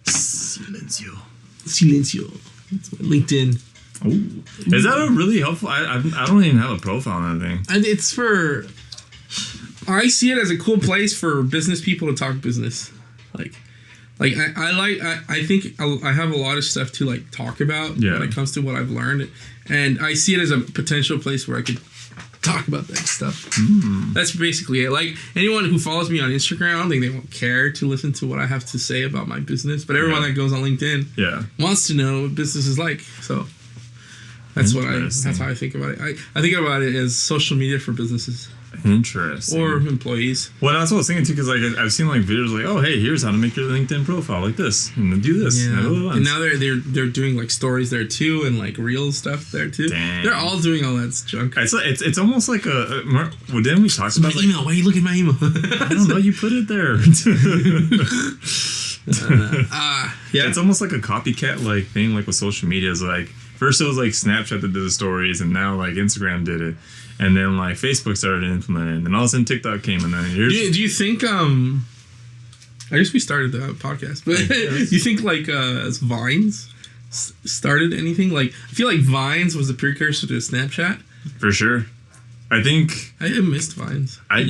Silencio. That's my LinkedIn. Oh, is that a really helpful? I don't even have a profile on that thing. And it's for. I see it as a cool place for business people to talk business. I think I have a lot of stuff to like talk about when it comes to what I've learned, and I see it as a potential place where I could talk about that stuff. That's basically it. Like anyone who follows me on Instagram, I don't think they won't care to listen to what I have to say about my business, but everyone that goes on LinkedIn wants to know what business is like. So that's how I think about it. I think about it as social media for businesses. Interesting. Or employees. Well, that's what I was thinking too, because like I've seen like videos like, oh hey, here's how to make your LinkedIn profile like this, and do this. Yeah. And now they're doing like stories there too, and like real stuff there too. Dang. They're all doing all that junk. It's almost like well, didn't we talk about my email? Why are you looking at my email? I don't know. You put it there. Yeah. It's almost like a copycat like thing, like with social media. Is like first it was like Snapchat that did the stories, and now like Instagram did it. And then like Facebook started implementing, and then all of a sudden TikTok came, and then here's. Do you think? I guess we started the podcast, but you think like Vines started anything? Like I feel like Vines was the precursor to Snapchat. For sure, I think I missed Vines. I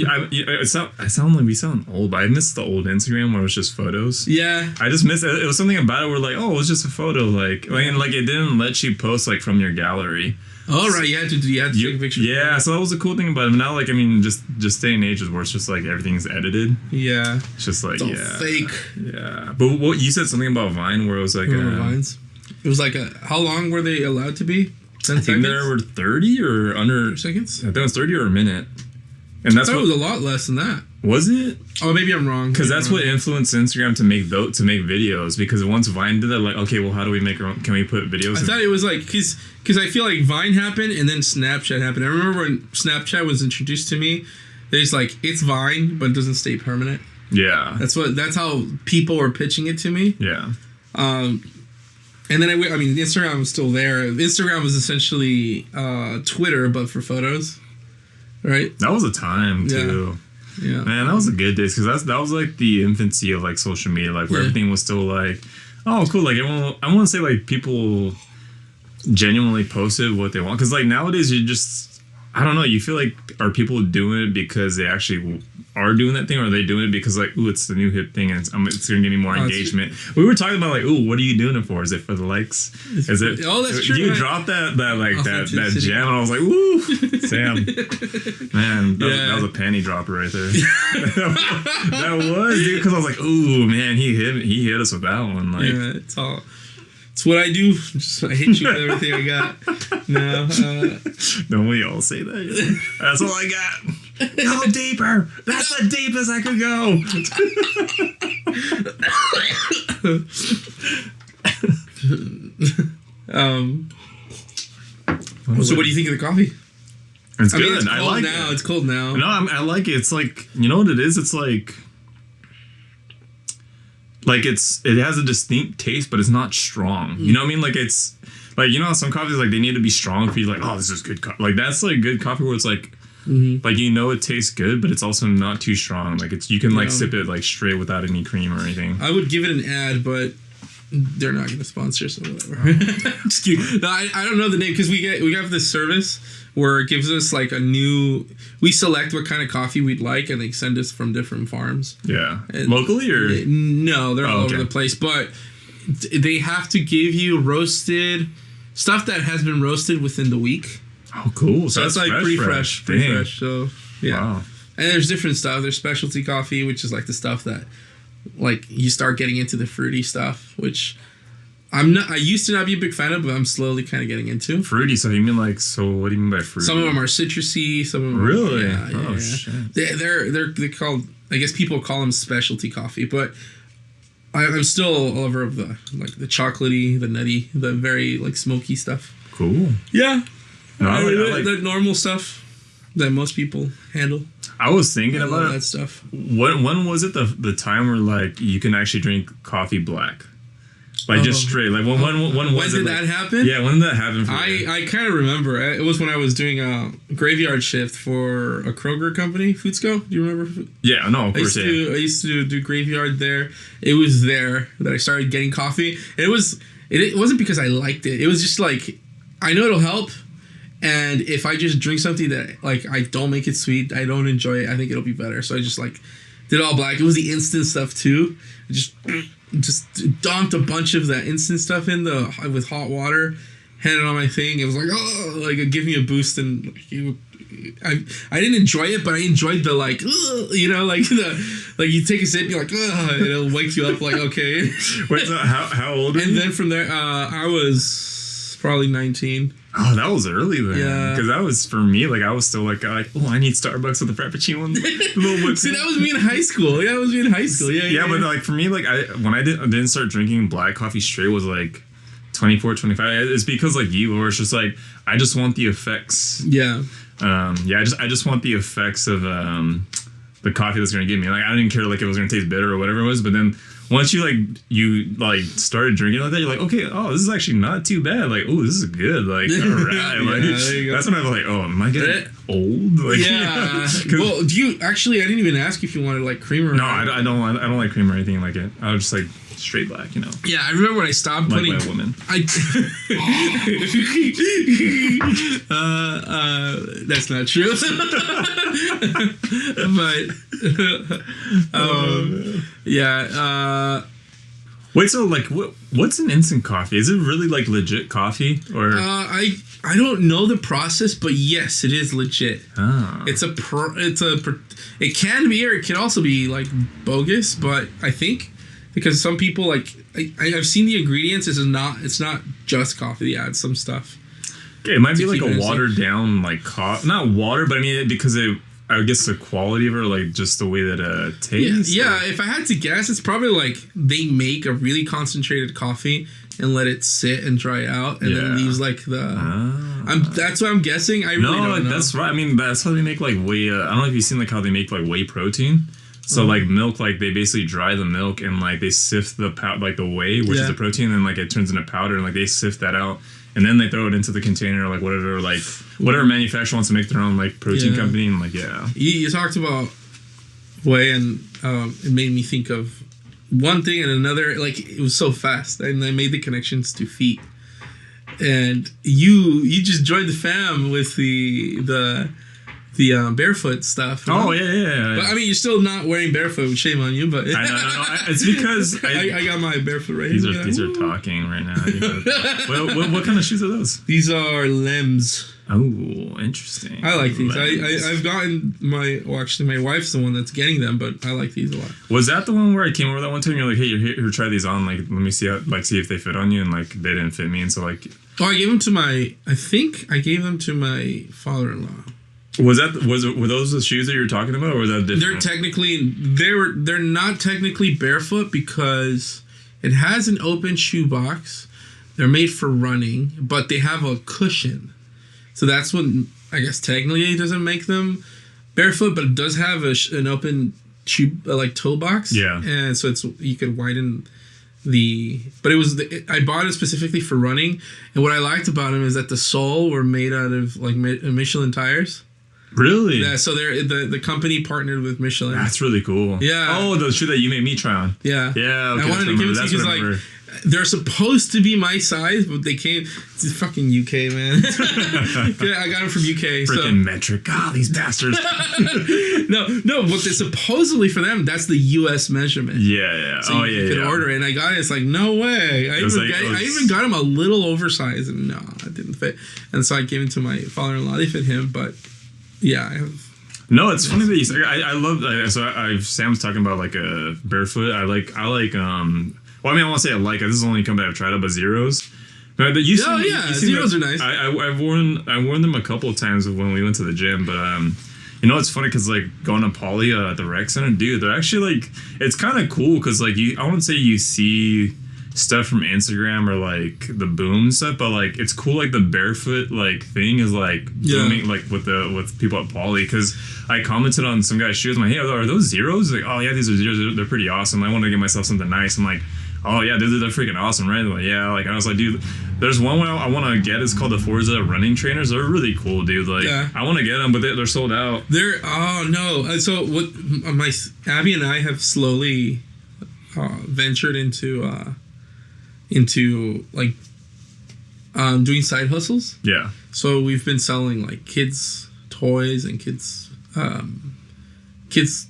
sound like we sound old, but I missed the old Instagram where it was just photos. Yeah, I just missed it. It was something about it where like, oh, it was just a photo, and like it didn't let you post like from your gallery. Oh right, you had to take a picture. Yeah, so that was the cool thing about it. Now, like, I mean, just day and age where it's just like everything's edited. Yeah, it's just like it's fake. Yeah, but what you said something about Vine where it was like Vines. It was like how long were they allowed to be? 10 seconds? I think there were 30 or under seconds. I think it was 30 or a minute. And that's I thought it was a lot less than that. Was it? Oh, maybe I'm wrong. Because that's what influenced Instagram to make videos. Because once Vine did that, like, okay, well, how do we make our own? Can we put videos? I thought it was like because I feel like Vine happened and then Snapchat happened. I remember when Snapchat was introduced to me, there's like it's Vine, but it doesn't stay permanent. Yeah, that's how people were pitching it to me. Yeah. And then I mean, Instagram was still there. Instagram was essentially Twitter, but for photos. Right. That was a time too. Yeah. Man, that was a good days because that was like the infancy of like social media, like where everything was still like, oh, cool. Like everyone, I want to say like people genuinely posted what they want because like nowadays you just, I don't know. You feel like are people doing it because they actually are doing that thing, or are they doing it because like, ooh, it's the new hip thing and it's gonna give me more engagement? We were talking about like, ooh, what are you doing it for? Is it for the likes? Is it? Oh, that's true. You dropped that gem, and I was like, woo, Sam, man, that was a panty dropper right there. that was, dude, because I was like, ooh, man, he hit us with that one. Like, yeah, it's what I do. I hit you with everything I got. No, don't we all say that? Yeah. That's all I got. Go deeper. That's the deepest I could go. So what do you think of the coffee? It's good. It's cold I like now. it. It's cold now. No, I like it. It's like, you know what it is? It's like it has a distinct taste, but it's not strong. You know what I mean? Like it's like, you know, some coffees like they need to be strong for you. Like, oh, this is good coffee. Like that's like good coffee where it's like, like you know it tastes good, but it's also not too strong. Like you can like sip it like straight without any cream or anything. I would give it an ad, but they're not going to sponsor us or whatever. Just kidding. No, I don't know the name because we have this service where it gives us like we select what kind of coffee we'd like and they send us from different farms. Yeah. And locally or? No, they're all over the place, but they have to give you roasted stuff that has been roasted within the week. Oh, cool. So that's like pretty fresh. Pretty fresh. So yeah. Wow. And there's different stuff. There's specialty coffee, which is like the stuff that like you start getting into the fruity stuff, which I used to not be a big fan of, but I'm slowly kind of getting into. Fruity? So you mean like, so what do you mean by fruity? Some of them are citrusy. Some of them really? Yeah. Shit. They're called, I guess people call them specialty coffee, but I'm still a lover of the chocolatey, the nutty, the very like smoky stuff. Cool. Yeah. No, I like the normal stuff that most people handle. I was thinking about that stuff. When was it the time where like you can actually drink coffee black? Like just straight. Like when was did it, that happen? Yeah, when did that happen? I kind of remember. It was when I was doing a graveyard shift for a Kroger company, Foodsco. Do you remember? Yeah, no, of course. I used to do graveyard there. It was there that I started getting coffee. And it wasn't because I liked it. It was just like, I know it'll help. And if I just drink something that, like, I don't make it sweet, I don't enjoy it, I think it'll be better. So I just, like, did all black. It was the instant stuff, too. Just dunked a bunch of that instant stuff with hot water, had it on my thing. It was like, oh, like, it gave me a boost. And I didn't enjoy it, but I enjoyed the, like, you know, like, you take a sip, you're like, and it'll wake you up, like, okay. Wait, so how old are you? And then from there, I was probably 19. Oh, that was early then. Yeah. Because that was, for me, like, I was still like, oh, I need Starbucks with a Frappuccino. See, that was me in high school. Yeah, that was me in high school. Yeah, but, like, for me, like, when I didn't start drinking black coffee straight was, like, 24, 25. It's because, like, where it's just, like, I just want the effects. Yeah. I just want the effects of the coffee that's going to give me. Like, I didn't care, like, if it was going to taste bitter or whatever it was, but then once you started drinking like that, you're like, okay, oh, this is actually not too bad. Like, oh, this is good. Like, all right. Like, that's when I was like, oh, am I getting old? Like, yeah. Well, I didn't even ask if you wanted, like, cream or no, I don't like cream or anything like it. I was just like straight black, you know. Yeah, I remember when I stopped putting. Like by a woman. That's not true. But yeah. Wait, so like, what's an instant coffee? Is it really like legit coffee, or? I don't know the process, but yes, it is legit. Oh. It can be, or it can also be like bogus, but I think. Because some people, like, I've seen the ingredients. It's not just coffee. They add some stuff. Okay, it might be like a watered down, like, coffee. Not water, but I mean, because I guess the quality of it, or like just the way that it tastes. Yeah, if I had to guess, it's probably like they make a really concentrated coffee and let it sit and dry out, and then leaves like the. That's what I'm guessing. I really don't know. That's right. I mean, that's how they make like whey. I don't know if you've seen like how they make like whey protein. So like milk, like they basically dry the milk and like they sift the like the whey, which is the protein, and like it turns into powder, and like they sift that out, and then they throw it into the container, or like whatever manufacturer wants to make their own like protein company, and like You talked about whey, and it made me think of one thing and another. Like, it was so fast, and I made the connections to feet, and you just joined the fam with the barefoot stuff. Oh, yeah. But I mean, you're still not wearing barefoot. Shame on you, but I know. It's because I got my barefoot right here. These are talking right now. What kind of shoes are those? These are Lems. Oh, interesting. I like these. I've gotten my wife's the one that's getting them, but I like these a lot. Was that the one where I came over that one time? You're like, hey, here, try these on. Like, let me see if they fit on you, and like they didn't fit me, and so like. Oh, I gave them to my father-in-law. Were those the shoes that you were talking about, or was that different? They're not technically barefoot because it has an open shoe box. They're made for running, but they have a cushion. So that's what I guess technically doesn't make them barefoot, but it does have an open shoe like toe box. Yeah, and so you could widen but I bought it specifically for running, and what I liked about them is that the sole were made out of like Michelin tires. Really? Yeah, so the company partnered with Michelin. That's really cool. Yeah. Oh, the shoe that you made me try on. Yeah. Yeah. Okay, I wanted to give it to you because like they're supposed to be my size, but they came. It's fucking UK, man. I got them from UK. Freaking metric. God, these bastards. No, but they're supposedly for them. That's the US measurement. Yeah. So you can order it, and I got it. It's like no way. I even got them a little oversized, and no, it didn't fit. And so I gave it to my father-in-law. They fit him, but. Yeah, I have. No, it's funny that you say. I love. Sam's talking about like a barefoot. I like. Well, I mean, I want to say I like it. This is the only company I've tried out, but Zeros. Zeros are nice. I've worn them a couple of times when we went to the gym, but you know, it's funny because like going to Poly at the rec center, dude, they're actually like it's kind of cool because like I wouldn't say you see stuff from Instagram or like the boom stuff, but like it's cool. Like the barefoot like thing is like booming like with people at Poly, because I commented on some guy's shoes. I'm like, hey, are those Zeros? Like, oh yeah, these are Zeros. They're pretty awesome. I want to get myself something nice. I'm like, oh yeah, they're freaking awesome, right? Like, yeah, like I was like, dude, there's one I want to get. It's called the Forza running trainers. They're really cool, dude. Like, I want to get them, but they're sold out. So what? My Abby and I have slowly ventured into like doing side hustles. Yeah. So we've been selling like kids toys and kids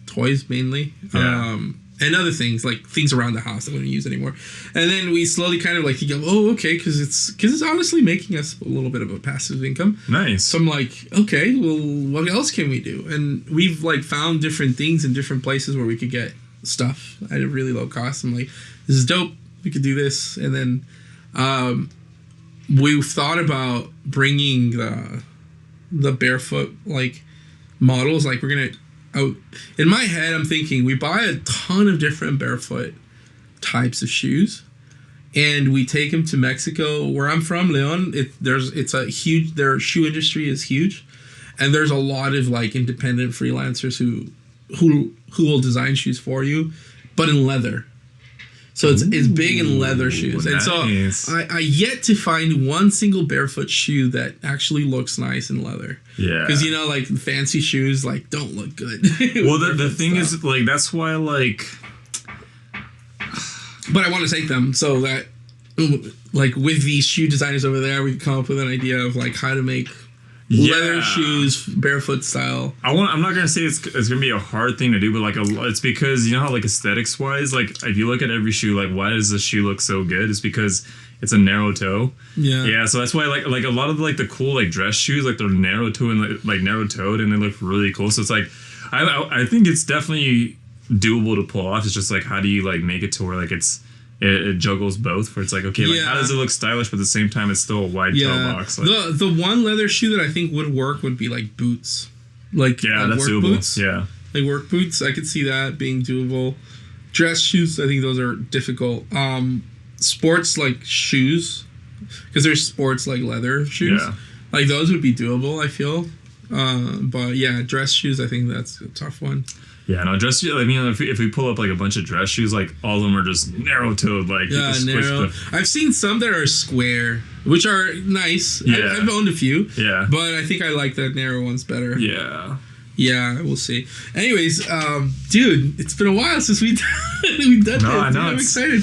toys mainly. Yeah. And other things, like things around the house that we don't use anymore. And then we slowly kind of like go, oh, okay, because it's honestly making us a little bit of a passive income. Nice. So I'm like, okay, well, what else can we do? And we've like found different things in different places where we could get stuff at a really low cost. I'm like, this is dope. We could do this. And then we've thought about bringing the barefoot like models. Like we're gonna. In my head, I'm thinking we buy a ton of different barefoot types of shoes, and we take them to Mexico, where I'm from, Leon. Their shoe industry is huge, and there's a lot of like independent freelancers who will design shoes for you, but in leather. So it's big in leather shoes. Nice. And so I yet to find one single barefoot shoe that actually looks nice in leather. Yeah. Because, like fancy shoes like don't look good. Well, the thing is, like, that's why, like... But I want to take them so that, like, with these shoe designers over there, we can come up with an idea of, like, how to make... leather shoes, barefoot style. I'm not gonna say it's gonna be a hard thing to do, but like it's because you know how like aesthetics wise, like if you look at every shoe, like why does the shoe look so good? It's because it's a narrow toe. Yeah. So that's why like a lot of like the cool like dress shoes, like they're narrow toe and like narrow toed, and they look really cool. So it's like I think it's definitely doable to pull off. It's just like how do you like make it to where like it juggles both, where it's like, okay, like how does it look stylish, but at the same time it's still a wide toe box. Like, the one leather shoe that I think would work would be like boots. Like that's work doable. Boots. Yeah. Like work boots, I could see that being doable. Dress shoes, I think those are difficult. Sports like shoes, because there's sports like leather shoes. Yeah. Like those would be doable, I feel. But yeah, dress shoes, I think that's a tough one. Yeah, no, dress shoes, I mean, if we pull up like a bunch of dress shoes, like all of them are just narrow-toed, like narrow. I've seen some that are square, which are nice. Yeah. I've owned a few. Yeah. But I think I like the narrow ones better. Yeah. Yeah, we'll see. Anyways, dude, it's been a while since we've done this. I know. I'm excited.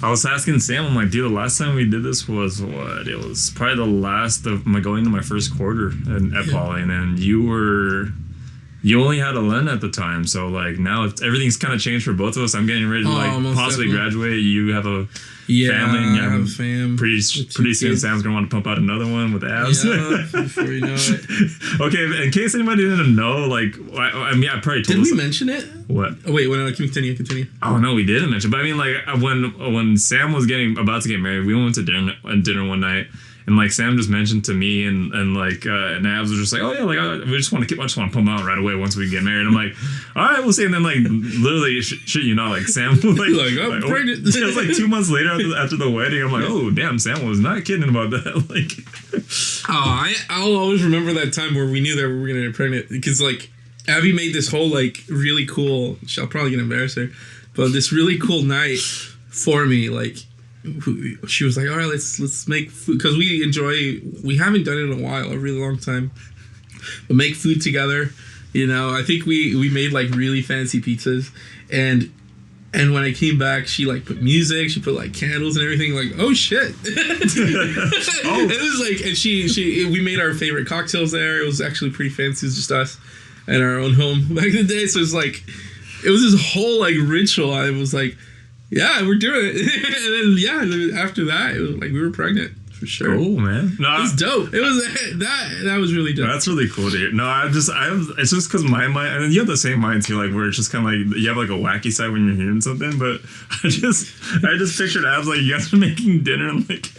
I was asking Sam, I'm like, dude, the last time we did this was what? It was probably the last of my going to my first quarter at Poly, and then you only had a Len at the time, so like now everything's kind of changed for both of us. I'm getting ready to like possibly graduate. You have a family, and you have a fam. Pretty soon, Sam's gonna want to pump out another one with abs. Yeah, before you know it. Okay, in case anybody didn't know, like I mean, I probably told. Did we mention it? What? Oh wait, continue. Oh no, we didn't mention. But I mean, like when Sam was about to get married, we went to dinner one night. And like Sam just mentioned to me and Abs was just like, oh yeah, like I just want to pump them out right away once we get married. I'm like, all right, we'll see. And then like literally shit, you know, like Sam was like I'm pregnant. It was like 2 months later after the wedding. I'm like, oh damn, Sam was not kidding about that. Like, I'll always remember that time where we knew that we were gonna get pregnant, because like Abby made this whole like really cool. I'll probably get embarrassed her, but this really cool night for me, like. She was like, all right, let's make food, because we haven't done it in a while, a really long time, but make food together, you know. I think we made like really fancy pizzas, and when I came back, she like put music, she put like candles and everything, like, oh shit. It was like, and we made our favorite cocktails there. It was actually pretty fancy. It was just us and our own home back in the day, so it was this whole like ritual. I was like, yeah, we're doing it. And then after that, it was like we were pregnant for sure. Cool, man. No, it was dope. It was that was really dope. That's really cool, dude. No, it's just because my mind, and you have the same mind too, like where it's just kind of like you have like a wacky side when you're hearing something. But I just pictured Abs like you guys are making dinner and like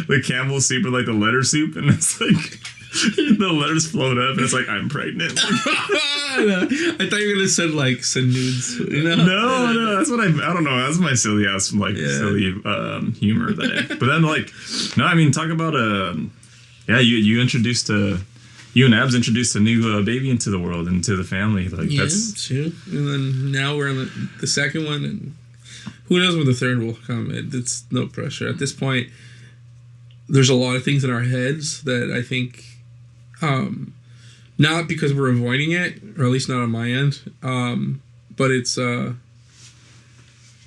the Campbell soup or like the letter soup, and it's like. The letters float up and it's like, I'm pregnant. I thought you were gonna send nudes, you know? No, that's what I don't know, that's my silly ass silly humor there. But then like, no, I mean, talk about you introduced you and Abs introduced a new baby into the world, into the family, like that's true. And then now we're on the second one, and who knows when the third will come? It's no pressure at this point. There's a lot of things in our heads that I think, not because we're avoiding it, or at least not on my end, but it's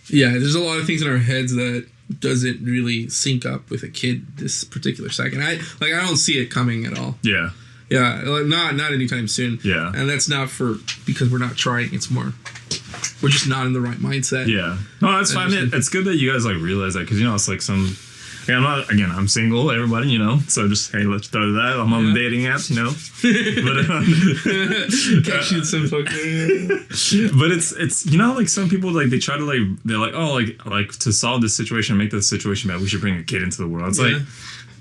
there's a lot of things in our heads that doesn't really sync up with a kid this particular second. I don't see it coming at all. Yeah. Yeah, not anytime soon. Yeah. And that's not because we're not trying. It's more we're just not in the right mindset. Yeah. No, that's fine. It's good that you guys like realize that, because it's like some. Yeah, I'm single, everybody, so just, hey, let's throw that. I'm on the dating apps, But, catching some fucking. But it's like some people, like, they try to, they're like, oh, like to solve this situation, make this situation bad, we should bring a kid into the world. It's like,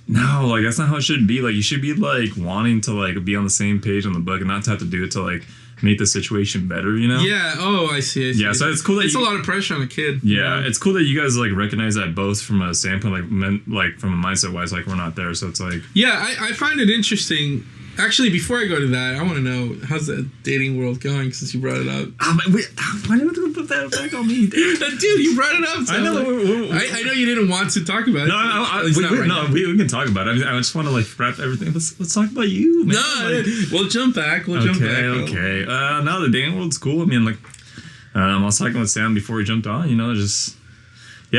no, like, that's not how it should be. Like, you should be, like, wanting to, like, be on the same page on the book and not to have to do it to, like, make the situation better, Yeah. Oh, I see. Yeah, so it's cool that it's a lot of pressure on a kid. Yeah, it's cool that you guys like recognize that both from a standpoint, like from a mindset wise, like we're not there. So it's like I find it interesting. Actually, before I go to that, I want to know, how's the dating world going, since you brought it up. Why did you put that back on me, dude? Dude, you brought it up. So I know. I know you didn't want to talk about it. We can talk about it. I just want to like wrap everything. Let's talk about you, man. No, we'll jump back. Okay. No, the dating world's cool. I mean, like, I was talking with Sam before we jumped on.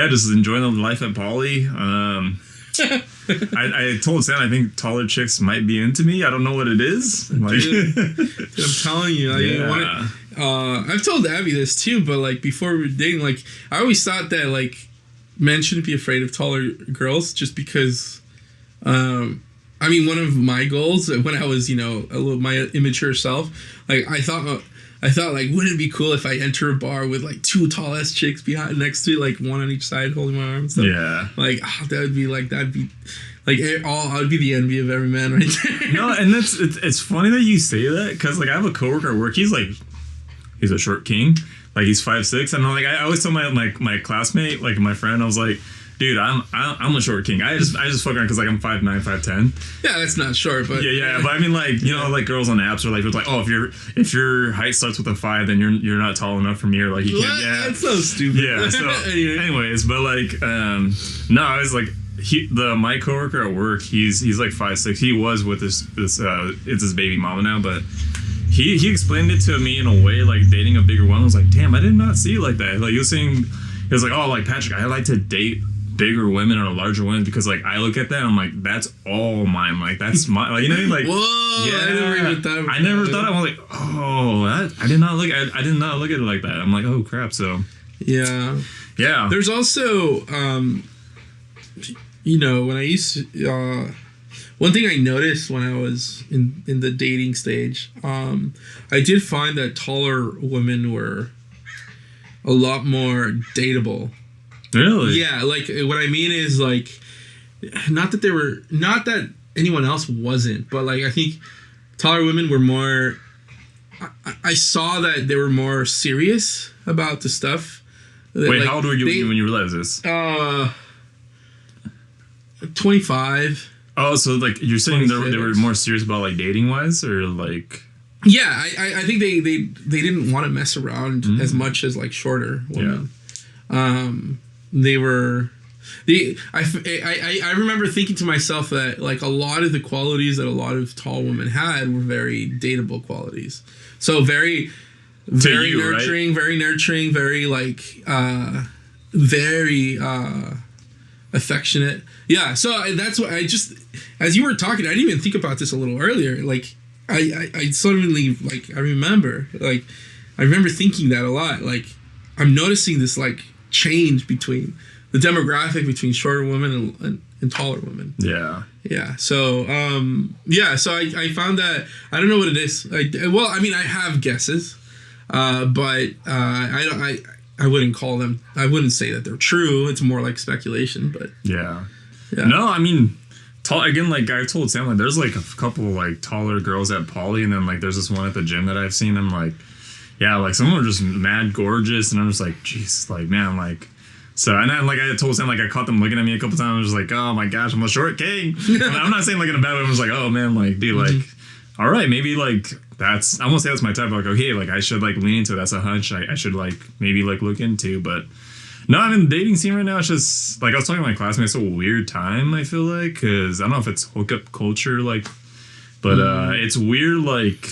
just enjoying the life at Poly. I told Sam I think taller chicks might be into me. I don't know what it is. Like, dude, I'm telling you. I've told Abby this too, but like before we were dating, like I always thought that like men shouldn't be afraid of taller girls, just because. I mean, one of my goals when I was, my immature self, like I thought like, wouldn't it be cool if I enter a bar with like two tall ass chicks behind next to, like one on each side holding my arms. Yeah. Like that'd be I would be the envy of every man right there. No, and it's funny that you say that, because like I have a coworker at work. He's a short king. Like he's 5'6", and I always tell my classmate, like my friend, I was like, dude, I'm a short king. I just fuck around because like I'm 5'9", 5'10". Yeah, that's not short, but yeah. But I mean, like, like girls on apps are like, it's like, oh, if your height starts with a 5, then you're not tall enough for me, or like you can't. Yeah, that's so stupid. Yeah. So, anyways, but like, no, I was like, my coworker at work, he's like 5'6". He was with this it's his baby mama now, but he explained it to me in a way like dating a bigger woman. I was like, damn, I did not see it like that. Like he was like, oh, like Patrick, I like to date bigger women or larger women because like I look at that and I'm like, that's all mine, like that's my, like, you know what I mean? Like, whoa, yeah, I never thought. I was like, oh, I did not look at it like that. I'm like, oh crap. So yeah. There's also when I used to, one thing I noticed when I was in the dating stage, I did find that taller women were a lot more dateable. Really? Yeah, like what I mean is like, not that anyone else wasn't, but like I think taller women were more. I saw that they were more serious about the stuff. Wait, like, how old were you when you realized this? 25. Oh, so like you're saying they were more serious about like dating wise, or like? Yeah, I think they didn't want to mess around as much as like shorter women. Yeah. I remember thinking to myself that like a lot of the qualities that a lot of tall women had were very dateable qualities. So very nurturing, right? Very nurturing, very like very affectionate. Yeah, so that's what I just, as you were talking, I didn't even think about this a little earlier. Like I suddenly like I remember thinking that a lot. Like I'm noticing this like change between the demographic between shorter women and taller women. Yeah. Yeah. So so I found that, I don't know what it is. I have guesses, but I wouldn't call them. I wouldn't say that they're true. It's more like speculation. But yeah. No, I mean, again, like I told Sam, like there's like a couple like taller girls at Poly, and then like there's this one at the gym that I've seen. I'm like, yeah, like some of them are just mad gorgeous, and I'm just like, jeez, like man, like. So, and then, like, I told Sam, like, I caught them looking at me a couple times. I was like, oh, my gosh, I'm a short king. I'm not saying, like, in a bad way. I was like, oh, man, like, dude, like, all right, maybe, like, I won't say that's my type. Like, okay, like, I should, like, lean into it. That's a hunch I should, like, maybe, like, look into. But, No, I mean, the dating scene right now, it's just, like, I was talking to my classmates, it's a weird time, I feel like, because I don't know if it's hookup culture, like, but it's weird, like,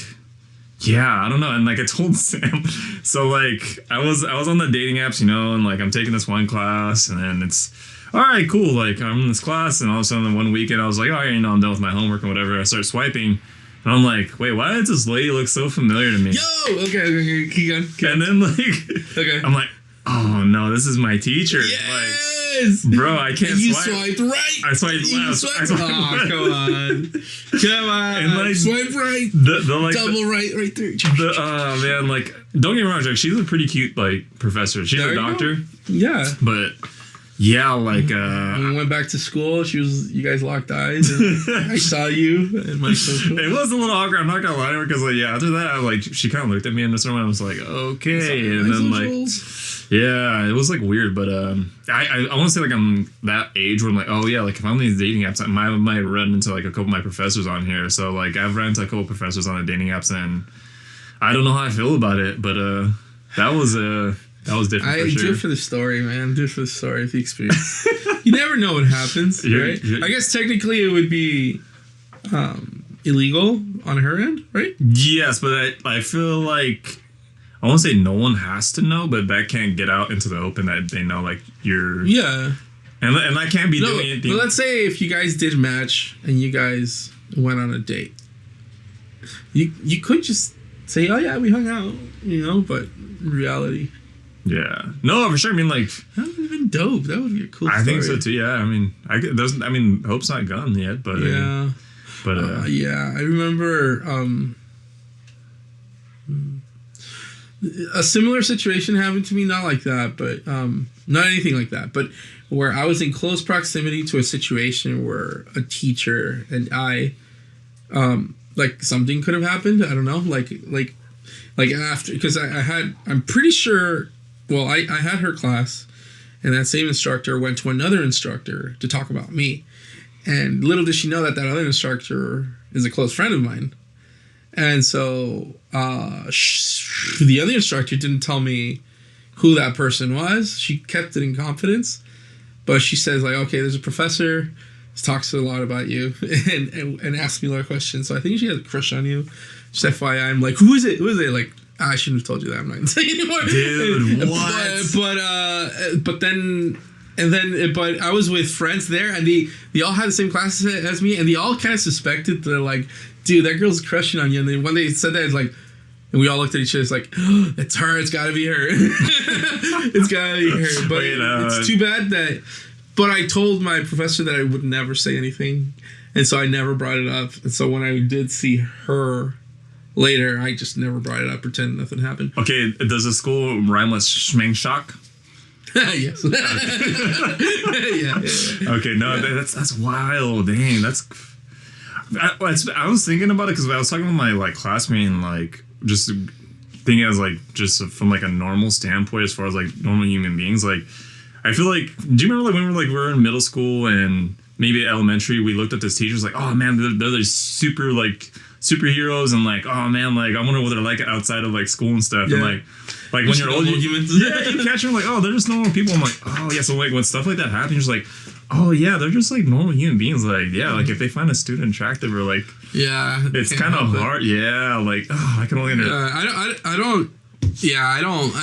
yeah, I don't know, and, like, I told Sam, so, like, I was on the dating apps, you know, and, like, I'm taking this one class, and then it's, all right, cool, like, I'm in this class, and all of a sudden, one weekend, I was like, oh, you know, I'm done with my homework and whatever, I start swiping, and I'm like, wait, why does this lady look so familiar to me? Yo! Okay, keep going. And then, like, okay. I'm like, oh no, this is my teacher. Yes! Like, bro, I can't you swipe. swiped right. I swiped left. Oh, come on. Come on. And like, swipe right. The like, double right through. Man, like, don't get me wrong, like, she's a pretty cute, like, professor. She's a doctor. Yeah. But, yeah, like, when we went back to school, you guys locked eyes, and I saw you in my social. It was a little awkward, I'm not gonna lie to her, because, like, yeah, after that, like, she kind of looked at me in the moment, I was like, okay, and then, like, yeah, it was, like, weird, but, I want to say, like, I'm that age where I'm like, oh, yeah, like, if I'm on these dating apps, I might run into, like, a couple of my professors on here, so, like, I've run into a couple of professors on the dating apps, and I don't know how I feel about it, but, that was different for sure. Do it for the story, man. Do it for the story, the experience. You never know what happens, right? I guess technically it would be illegal on her end, right? Yes, but I feel like, I won't say no one has to know, but that can't get out into the open that they know, like, you're... Yeah. And I can't be doing anything... But let's say if you guys did match and you guys went on a date. You could just say, oh, yeah, we hung out, you know, but in reality... Yeah. No, for sure. I mean, like... That would have been dope. That would be a cool story. I think so, too, yeah. I mean, hope's not gone yet, but... Yeah. Yeah, I remember... a similar situation happened to me, not like that, but not anything like that, but where I was in close proximity to a situation where a teacher and I, like, something could have happened. I don't know, like after, because I'm pretty sure, well, I had her class, and that same instructor went to another instructor to talk about me, and little did she know that other instructor is a close friend of mine. And so the other instructor didn't tell me who that person was. She kept it in confidence. But she says, like, okay, there's a professor who talks a lot about you and asks me a lot of questions. So I think she has a crush on you. Just FYI, I'm like, who is it? Like, I shouldn't have told you that. I'm not going to say anymore. Dude, what? But I was with friends there, and they all had the same classes as me, and they all kind of suspected, they're like, dude, that girl's crushing on you. And then when they said that, it's like, and we all looked at each other, it's like, oh, it's her, it's gotta be her. It's gotta be her. But it's too bad that, but I told my professor that I would never say anything, and so I never brought it up. And so when I did see her later, I just never brought it up, pretend nothing happened. Okay, does the school rhyme with Schmengshock? Yes. Yeah. Okay, no, that's wild. Dang, that's... I was thinking about it because I was talking with my, like, classmate and, like, just thinking as, like, just from, like, a normal standpoint as far as, like, normal human beings. Like, I feel like, do you remember, like, when we were in middle school and maybe elementary, we looked at this teachers like, oh man, they're these super, like, superheroes, and, like, oh man, like, I wonder what they're like outside of, like, school and stuff. Yeah. And like when you're old, you catch them like, oh, they're just normal people. I'm like, oh yeah. So, like, when stuff like that happens, you're just like, oh yeah, they're just, like, normal human beings. Like, yeah, like, if they find a student attractive, or, like, yeah, it's kind of hard. Yeah, like, oh, I can only I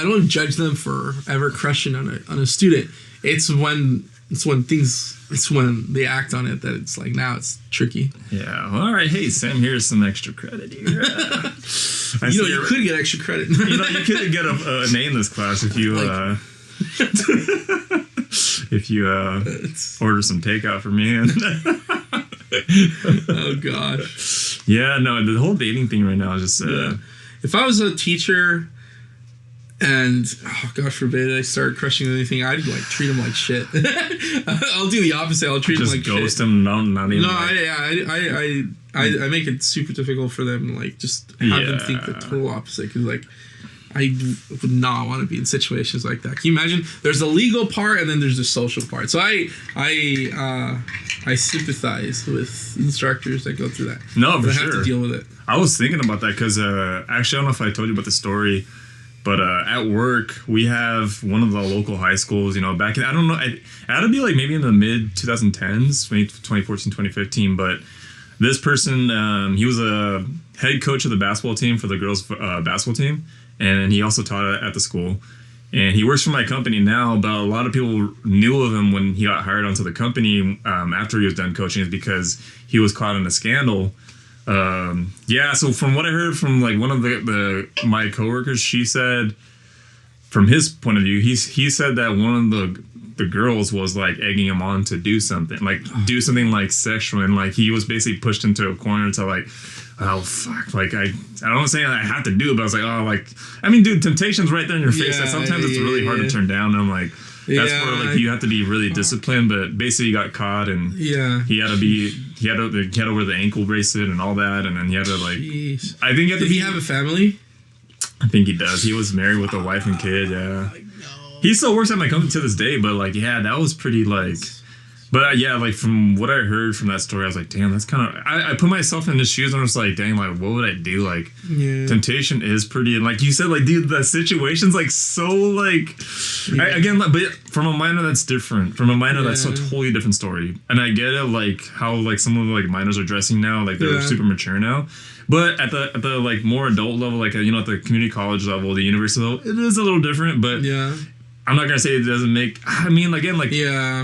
don't judge them for ever crushing on a student. It's when they act on it that it's like, now it's tricky. Yeah. Well, all right. Hey, Sam, here's some extra credit here. You could get extra credit. You could get a name in this class if you order some takeout for me. Oh God. Yeah. No, the whole dating thing right now is just. If I was a teacher, and God forbid I start crushing anything, I'd, like, treat them like shit. I'll do the opposite. I'll treat them like shit. Just ghost them. Not even. No, I make it super difficult for them. Like, just have them think the total opposite. Because, like, I would not want to be in situations like that. Can you imagine? There's the legal part and then there's the social part. So I sympathize with instructors that go through that. No, for sure. Have to deal with it. I was thinking about that because actually, I don't know if I told you about the story. But at work, we have one of the local high schools, you know, back in, I don't know, it had to be like maybe in the mid 2010s, 2014, 2015. But this person, he was a head coach of the basketball team for the girls' basketball team. And he also taught at the school. And he works for my company now, but a lot of people knew of him when he got hired onto the company after he was done coaching, is because he was caught in a scandal. So from what I heard from like one of my coworkers, she said, from his point of view, he said that one of the girls was like egging him on to do something like sexual, and like he was basically pushed into a corner to like, oh fuck, like I don't say I have to do it, but I was like, oh, like, I mean, dude, temptation's right there in your face. Like, sometimes it's really hard to turn down. And I'm like, that's where like you have to be really disciplined. But basically, he got caught, and he had to wear the ankle bracelet and all that, and then he had to like. Jeez. I think did he have a family? I think he does. He was married with a wife and kid. Yeah, he still works at my company to this day. But like, yeah, that was pretty like. But yeah, like from what I heard from that story, I was like, damn, that's kind of. I put myself in his shoes and I was like, dang, like what would I do? Like, temptation is pretty, and like you said, like dude, the situation's like so like. Again, like, but from a minor that's different. From a minor that's a totally different story, and I get it, like how like some of the like minors are dressing now, like they're super mature now. But at the like more adult level, like you know, at the community college level, the university level, it is a little different. But I'm not gonna say it doesn't make. I mean, again, like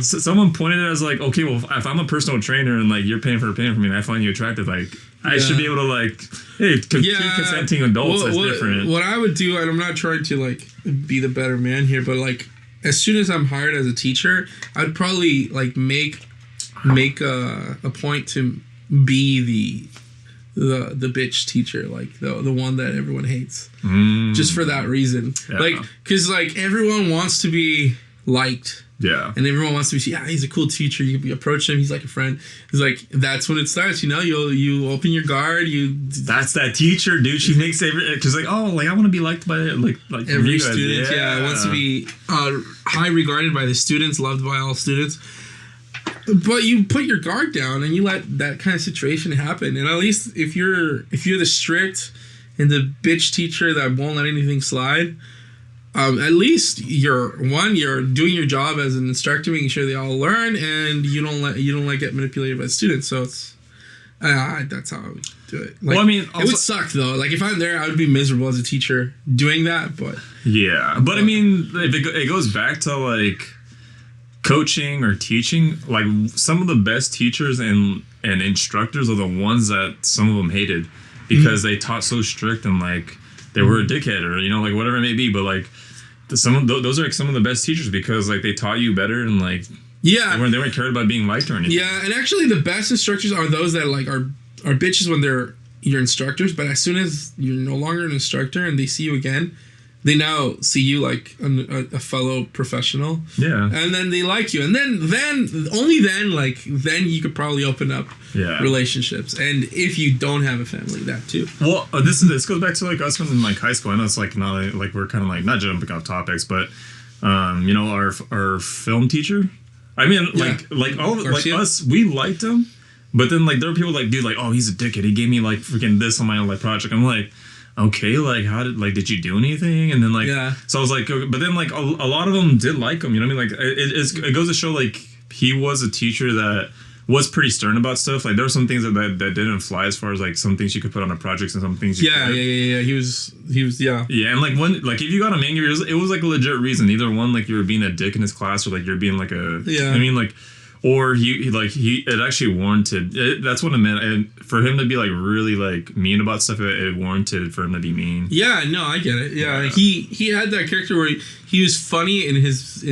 someone pointed it as like, okay, well, if I'm a personal trainer and like you're paying for me, and I find you attractive, like I should be able to like, hey, two consenting adults. That's different. What I would do, and I'm not trying to like be the better man here, but like as soon as I'm hired as a teacher, I'd probably like make a point to be the bitch teacher, like the one that everyone hates, just for that reason. Like, because like everyone wants to be liked, and everyone wants to be, he's a cool teacher, you approach him, he's like a friend. It's like, that's when it starts, you know, you open your guard, that's that teacher, dude. She makes because like, oh, like I want to be liked by like every student, wants to be high regarded by the students, loved by all students. But you put your guard down and you let that kind of situation happen. And at least if you're the strict and the bitch teacher that won't let anything slide, at least you're doing your job as an instructor, making sure they all learn, and you don't get manipulated by the students. So it's that's how I would do it. Like, well, I mean, also, it would suck though. Like if I'm there, I would be miserable as a teacher doing that. But I mean, if it goes back to like coaching or teaching, like some of the best teachers and instructors are the ones that some of them hated because they taught so strict and like they were a dickhead or you know like whatever it may be, but like those are like some of the best teachers because like they taught you better and like they weren't cared about being liked or anything. Yeah, and actually the best instructors are those that like are bitches when they're your instructors, but as soon as you're no longer an instructor and they see you again, they now see you like a fellow professional. Yeah. And then they like you. And then only then you could probably open up relationships. And if you don't have a family, that too. Well, this goes back to like us from like high school. I know it's like not like we're kind of like not jumping off topics, but you know, our film teacher. I mean, like all like us, we liked him, but then like there were people like, dude, like, oh, he's a dickhead. He gave me like freaking this on my own like project. I'm like, okay, like how did you do anything? And then like so I was like, but then like a lot of them did like him, you know what I mean? Like it goes to show like he was a teacher that was pretty stern about stuff. Like there were some things that didn't fly as far as like some things you could put on a project and some things you could. He was and like when like if you got him angry, it was like a legit reason. Either one, like you were being a dick in his class or like you're being like a I mean like or he it actually warranted that's what it meant, and for him to be like really like mean about stuff, it warranted for him to be mean. Yeah, no, I get it. He had that character where he was funny in his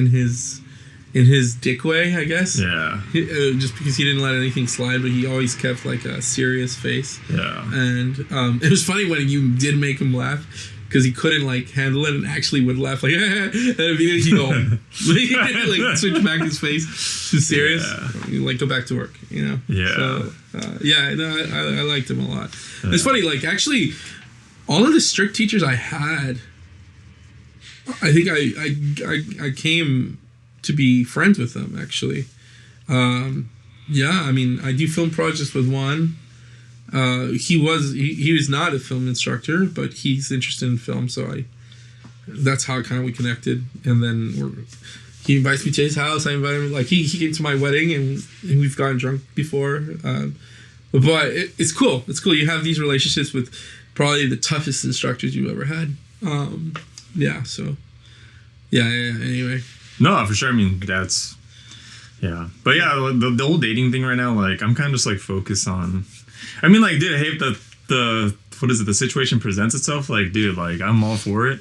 dick way, I guess. Just because he didn't let anything slide, but he always kept like a serious face. And it was funny when you did make him laugh, because he couldn't like handle it and actually would laugh like, and immediately he'd go like switch back his face to serious, like go back to work, you know. So I liked him a lot. It's funny, like actually all of the strict teachers I had, I think I came to be friends with them actually. I mean, I do film projects with one. He was not a film instructor, but he's interested in film, so that's how kind of we connected. And then he invites me to his house. I invite him. Like he came to my wedding, and we've gotten drunk before. But it's cool. It's cool. You have these relationships with probably the toughest instructors you've ever had. Yeah. So. Yeah. Anyway. No, for sure. I mean, that's. Yeah, but yeah, the whole dating thing right now, like I'm kind of just like focused on. I mean, like, dude, hey, the what is it? The situation presents itself. Like, dude, like I'm all for it.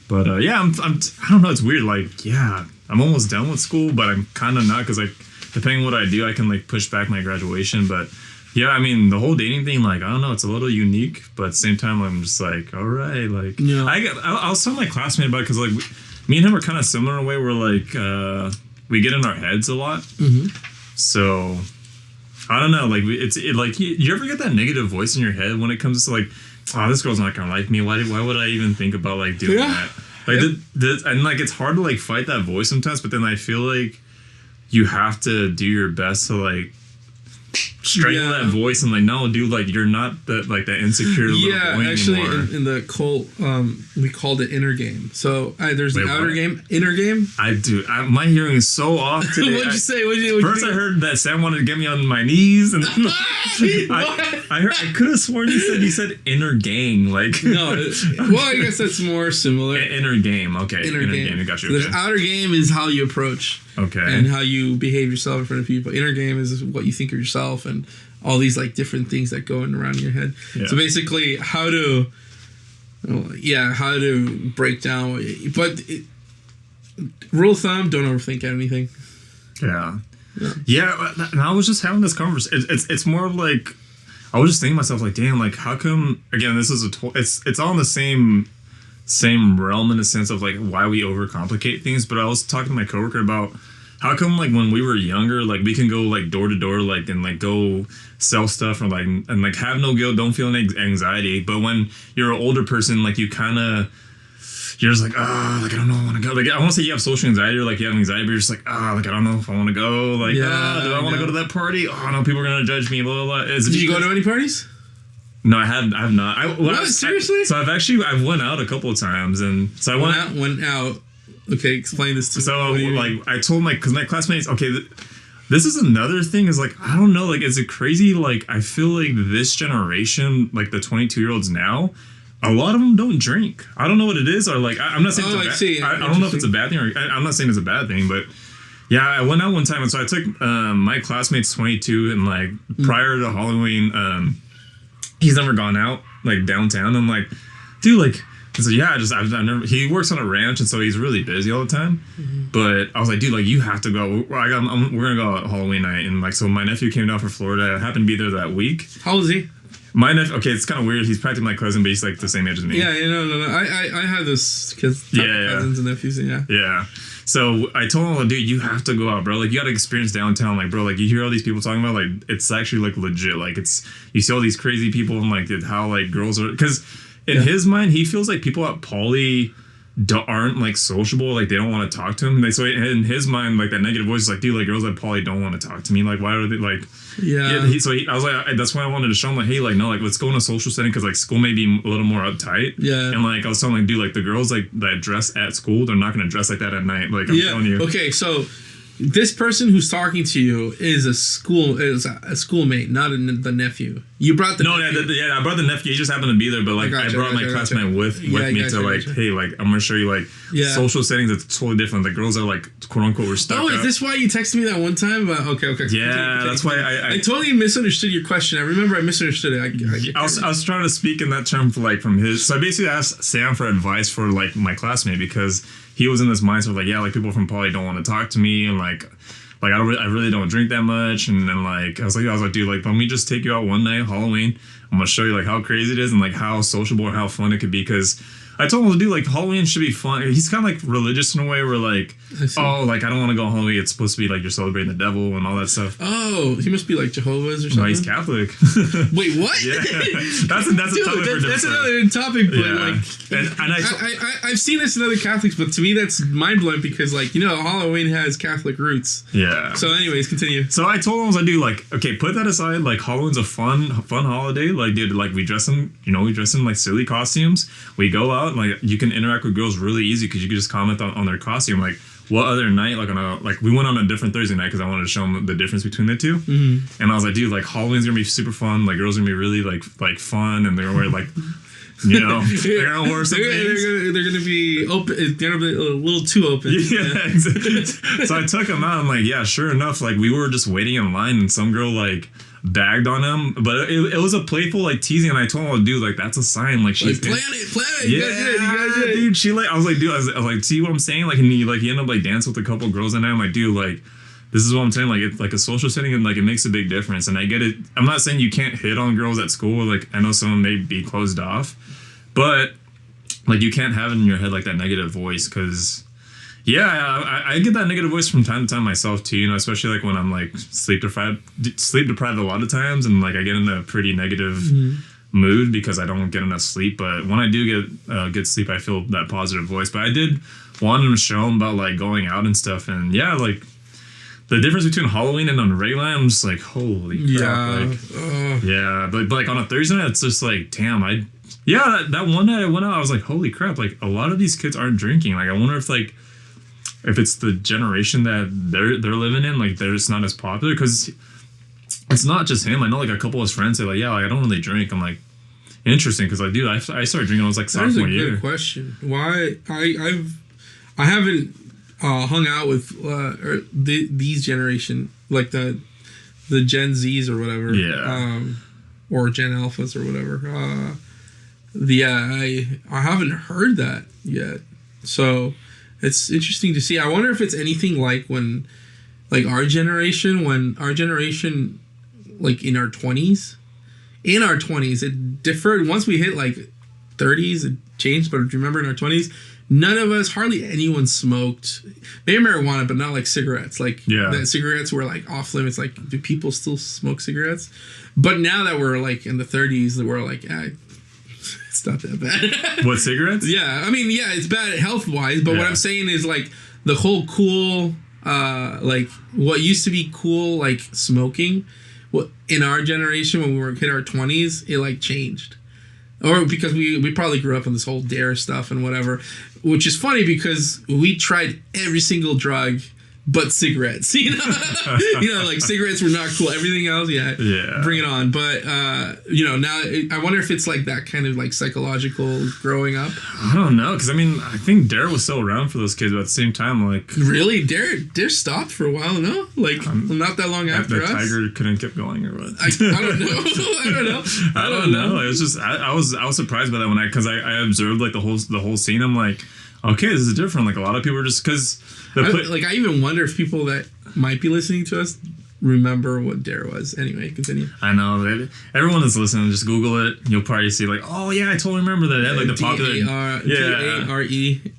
But yeah, I'm I don't know. It's weird. Like, yeah, I'm almost done with school, but I'm kind of not because like depending on what I do, I can like push back my graduation. But yeah, I mean, the whole dating thing, like I don't know, it's a little unique, but at the same time, I'm just like, all right, like yeah. I was telling my classmate about it because like me and him are kind of similar in a way where like. We get in our heads a lot, so I don't know. Like like you ever get that negative voice in your head when it comes to like, oh, this girl's not gonna like me. Why would I even think about like doing that? Like, and like it's hard to like fight that voice sometimes. But then I feel like you have to do your best to like strangle that voice and like, no, dude, like you're not that like that insecure little boy actually anymore. in the cult we called it inner game. So there's the outer game, inner game. My hearing is so off today. What'd you say? First I heard that Sam wanted to get me on my knees, and I could have sworn you said inner gang, like no. Well, I guess that's more similar. Inner game, okay. Inner game. I got you. So there's outer game is how you approach. Okay. And how you behave yourself in front of people. Inner game is what you think of yourself and all these like different things that go in around in your head. Yeah. So basically how to break down. But rule of thumb, don't overthink anything. Yeah. And I was just having this conversation. It's more like, I was just thinking to myself like, damn, like how come, again, this is it's all in the same realm in the sense of like why we overcomplicate things. But I was talking to my coworker about how come like when we were younger, like we can go like door to door, like and like go sell stuff or like and like have no guilt, don't feel any anxiety. But when you're an older person, like you're just like, like I don't know, I want to go. Like I want to say you have social anxiety or like you have anxiety, but you're just like, like I don't know if I want to go. Like, do I want to go to that party? Oh no, people are gonna judge me. Blah blah blah. Did you go to any parties? No, I have not. Seriously? So I went out a couple of times, and so I went out. Okay, explain this to me. So like I told because my classmates, okay, this is another thing is like, I don't know, like is it crazy? Like I feel like this generation, like the 22-year-olds now, a lot of them don't drink. I don't know what it is, or like I'm not saying I don't know if it's a bad thing, or I'm not saying it's a bad thing, but yeah, I went out one time, and so I took my classmate's 22, and like prior to Halloween, he's never gone out like downtown. I'm like, dude, like. So yeah, I've never. He works on a ranch, and so he's really busy all the time. But I was like, dude, like you have to go. We're gonna go out Halloween night, and like so my nephew came down from Florida. I happened to be there that week. How old is he? My nephew. Okay, it's kind of weird. He's practically my cousin, but he's like the same age as me. Yeah, no. I have those kids, cousins and nephews, and yeah. So I told him, dude, you have to go out, bro. Like you got to experience downtown. Like, bro, like you hear all these people talking about, like it's actually like legit. Like you see all these crazy people and like how like girls are because. In his mind, he feels like people at Poly aren't like sociable, like they don't want to talk to him. So in his mind, like that negative voice is like, dude, like girls at Poly don't want to talk to me. Like, why are they like? I was like, that's why I wanted to show him like, hey, like no, like let's go in a social setting because like school may be a little more uptight. Yeah. And like I was telling like, dude, like the girls like that dress at school, they're not gonna dress like that at night. Like I'm telling you. Okay, so. This person who's talking to you is a schoolmate, not the nephew. You brought the nephew. I brought the nephew. He just happened to be there, but like I brought my classmate with me to like, hey, like I'm gonna show you like social settings. It's totally different. The girls are like quote unquote were stuck. Oh, is this why you texted me that one time? Okay. Yeah, that's why I totally misunderstood your question. I remember I misunderstood it. I was trying to speak in that term from his. So I basically asked Sam for advice for like my classmate because. He was in this mindset of like, yeah, like people from Poly don't want to talk to me, and like I really don't drink that much, and then like I was like, dude, like let me just take you out one night, Halloween. I'm gonna show you like how crazy it is and like how sociable or how fun it could be. Because I told him to do like Halloween should be fun. He's kind of like religious in a way where like, oh, like I don't want to go on Halloween. It's supposed to be like you're celebrating the devil and all that stuff. Oh, he must be like Jehovah's or something. No, he's Catholic. Wait, what? Yeah, that's a topic. That's another topic. But yeah. like, I've seen this in other Catholics, but to me that's mind blowing because like Halloween has Catholic roots. Yeah. So, anyways, continue. So I told him I was like, dude, like, okay, put that aside. Like Halloween's a fun holiday. Like, dude, like we dress in like silly costumes. We go out. out, like you can interact with girls really easy because you can just comment on their costume. Like what other night, like we went on a different Thursday night because I wanted to show them the difference between the two. Mm-hmm. And I was like, dude, like Halloween's gonna be super fun. Like girls are gonna be really like fun, and they're gonna wear like. You know, they're gonna wear some things. They're gonna be open. They're gonna be a little too open. Yeah, exactly. So I took him out. I'm like, yeah, sure enough. Like we were just waiting in line, and some girl like bagged on him, but it was a playful like teasing. And I told him, dude, like that's a sign. Like she's like, plan it. Yeah, you got it, dude. She like, I was like, dude, I was like, see what I'm saying? Like, and he ended up like dancing with a couple girls, and I'm like, dude, like. This is what I'm saying. Like it's like a social setting, and like it makes a big difference. And I get it. I'm not saying you can't hit on girls at school. Like I know someone may be closed off. But like you can't have it in your head like that negative voice because I get that negative voice from time to time myself too, you know, especially like when I'm like sleep deprived a lot of times, and like I get in a pretty negative mood because I don't get enough sleep. But when I do get good sleep, I feel that positive voice. But I did want to show them about like going out and stuff, and like the difference between Halloween and on regular night, I'm just like, holy crap. But like on a Thursday night, it's just like, damn, that one night I went out, I was like, holy crap, like a lot of these kids aren't drinking. Like I wonder if it's the generation that they're living in, like they're just not as popular, because it's not just him. I know like a couple of his friends say like, yeah, like I don't really drink. I'm like, interesting, because like, dude, I started drinking when I was like sophomore year. That's a good question. Why I haven't hung out with these generation, like the Gen Zs or whatever, or Gen Alphas or whatever. I haven't heard that yet, so it's interesting to see. I wonder if it's anything like when, like our generation, like in our 20s, it differed. Once we hit like 30s, it changed. But remember, in our 20s, none of us, hardly anyone smoked. Maybe marijuana, but not like cigarettes. Like that cigarettes were like off limits. Like, do people still smoke cigarettes? But now that we're like in the 30s, we're like, it's not that bad. What, cigarettes? Yeah, I mean, yeah, it's bad health wise. But what I'm saying is like the whole cool, like what used to be cool, like smoking, what in our generation when we were hit our 20s, it like changed. Or because we probably grew up on this whole dare stuff and whatever, which is funny because we tried every single drug but cigarettes, you know, like cigarettes were not cool. Everything else, bring it on. But now I wonder if it's like that kind of like psychological growing up. I don't know, because I mean, I think Dare was still around for those kids, but at the same time, like really, Dare stopped for a while, no? Like not that long after us. The tiger couldn't keep going or what? I don't know. I don't know. It was just I was surprised by that when because I observed like the whole scene. I'm like, okay, this is different. Like a lot of people are just because. I even wonder if people that might be listening to us remember what Dare was. Anyway, continue. I know. Everyone that's listening, just Google it. You'll probably see like, oh yeah, I totally remember that. Like the popular DARE.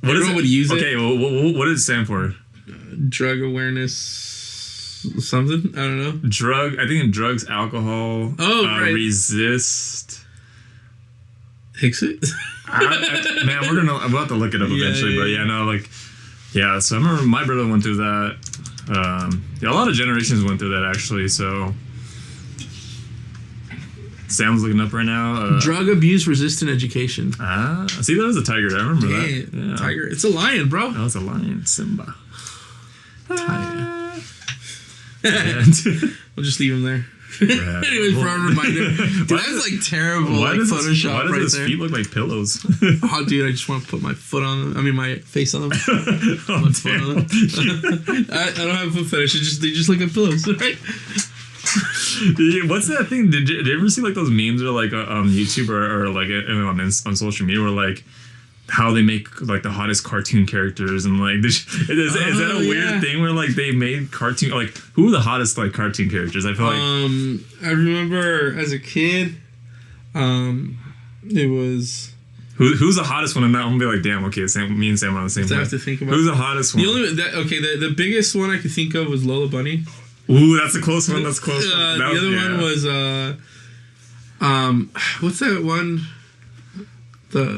Everyone would use it. Okay, well, what does it stand for? Drug awareness something. I don't know. I think drugs, alcohol. Right. Resist. Exit. Man, we'll have to look it up eventually. But so I remember my brother went through that. A lot of generations went through that actually. So Sam's looking up right now. Drug abuse resistant education. See, that was a tiger. I remember that. Yeah. Tiger. It's a lion, bro. Oh, it's a lion. Simba. Tiger. We'll just leave him there. Anyway, for a reminder. Dude, that's like terrible. Why does Photoshop why does his feet look like pillows? Oh, dude, I just want to put my foot on them. I mean, my face on them. My foot on them. I don't have a foot fetish. They just look like pillows, right? What's that thing? Did you ever see like those memes or like on YouTube or like on social media where like how they make like the hottest cartoon characters and like is that a weird thing where like they made cartoon, like who are the hottest like cartoon characters? I feel like I remember as a kid it was who's the hottest one. I'm gonna be like, damn, okay, me and Sam are on the same. I have to think about who's the hottest one. The biggest one I could think of was Lola Bunny. Ooh, that's a close one. That's close. The other one was what's that one?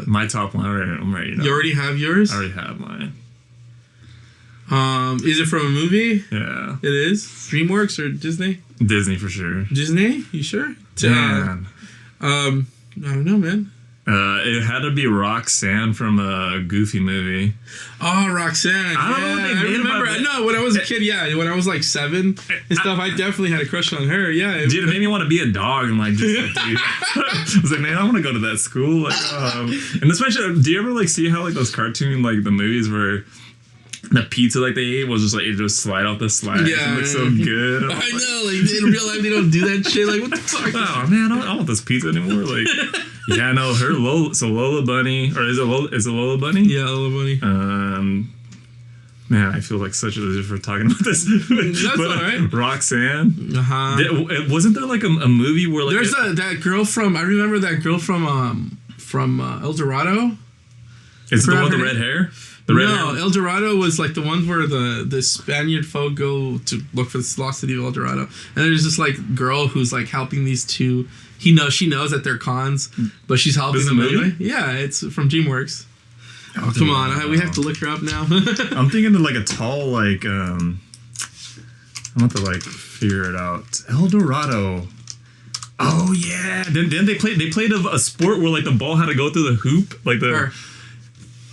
My top one. I'm ready. You already have yours? I already have mine. Is it from a movie? Yeah. It is? DreamWorks or Disney? Disney for sure. Disney? You sure? Man. I don't know, man. It had to be Roxanne from a Goofy movie. Oh, Roxanne. I don't know what they made about that. No, when I was a kid, when I was like 7 and stuff, I definitely had a crush on her. Yeah. Dude, it made me want to be a dog and like just like, dude. I was like, man, I want to go to that school. Like, and especially, do you ever like see how like those cartoon like the movies where the pizza like they ate was just like it just slide off the slide. Yeah, it looks so good. I know, like in real life they don't do that shit. Like what the fuck? Oh man, I don't want this pizza anymore. Like, yeah, no, her Lola Bunny, or is it Lola Bunny? Yeah, Lola Bunny. Man, I feel like such a loser for talking about this. That's but, alright. Roxanne. Wasn't there like a movie where like there's that girl from? I remember that girl from El Dorado. Is it the one with the red hair? El Dorado was like the ones where the Spaniard folk go to look for the lost city of El Dorado, and there's this like girl who's like helping these two. She knows that they're cons, but she's helping them anyway. Yeah, it's from DreamWorks. Oh, come on, we have to look her up now. I'm thinking of like a tall like I'm gonna have to like figure it out. El Dorado. Oh yeah. Then they played a sport where like the ball had to go through the hoop, like the. Her.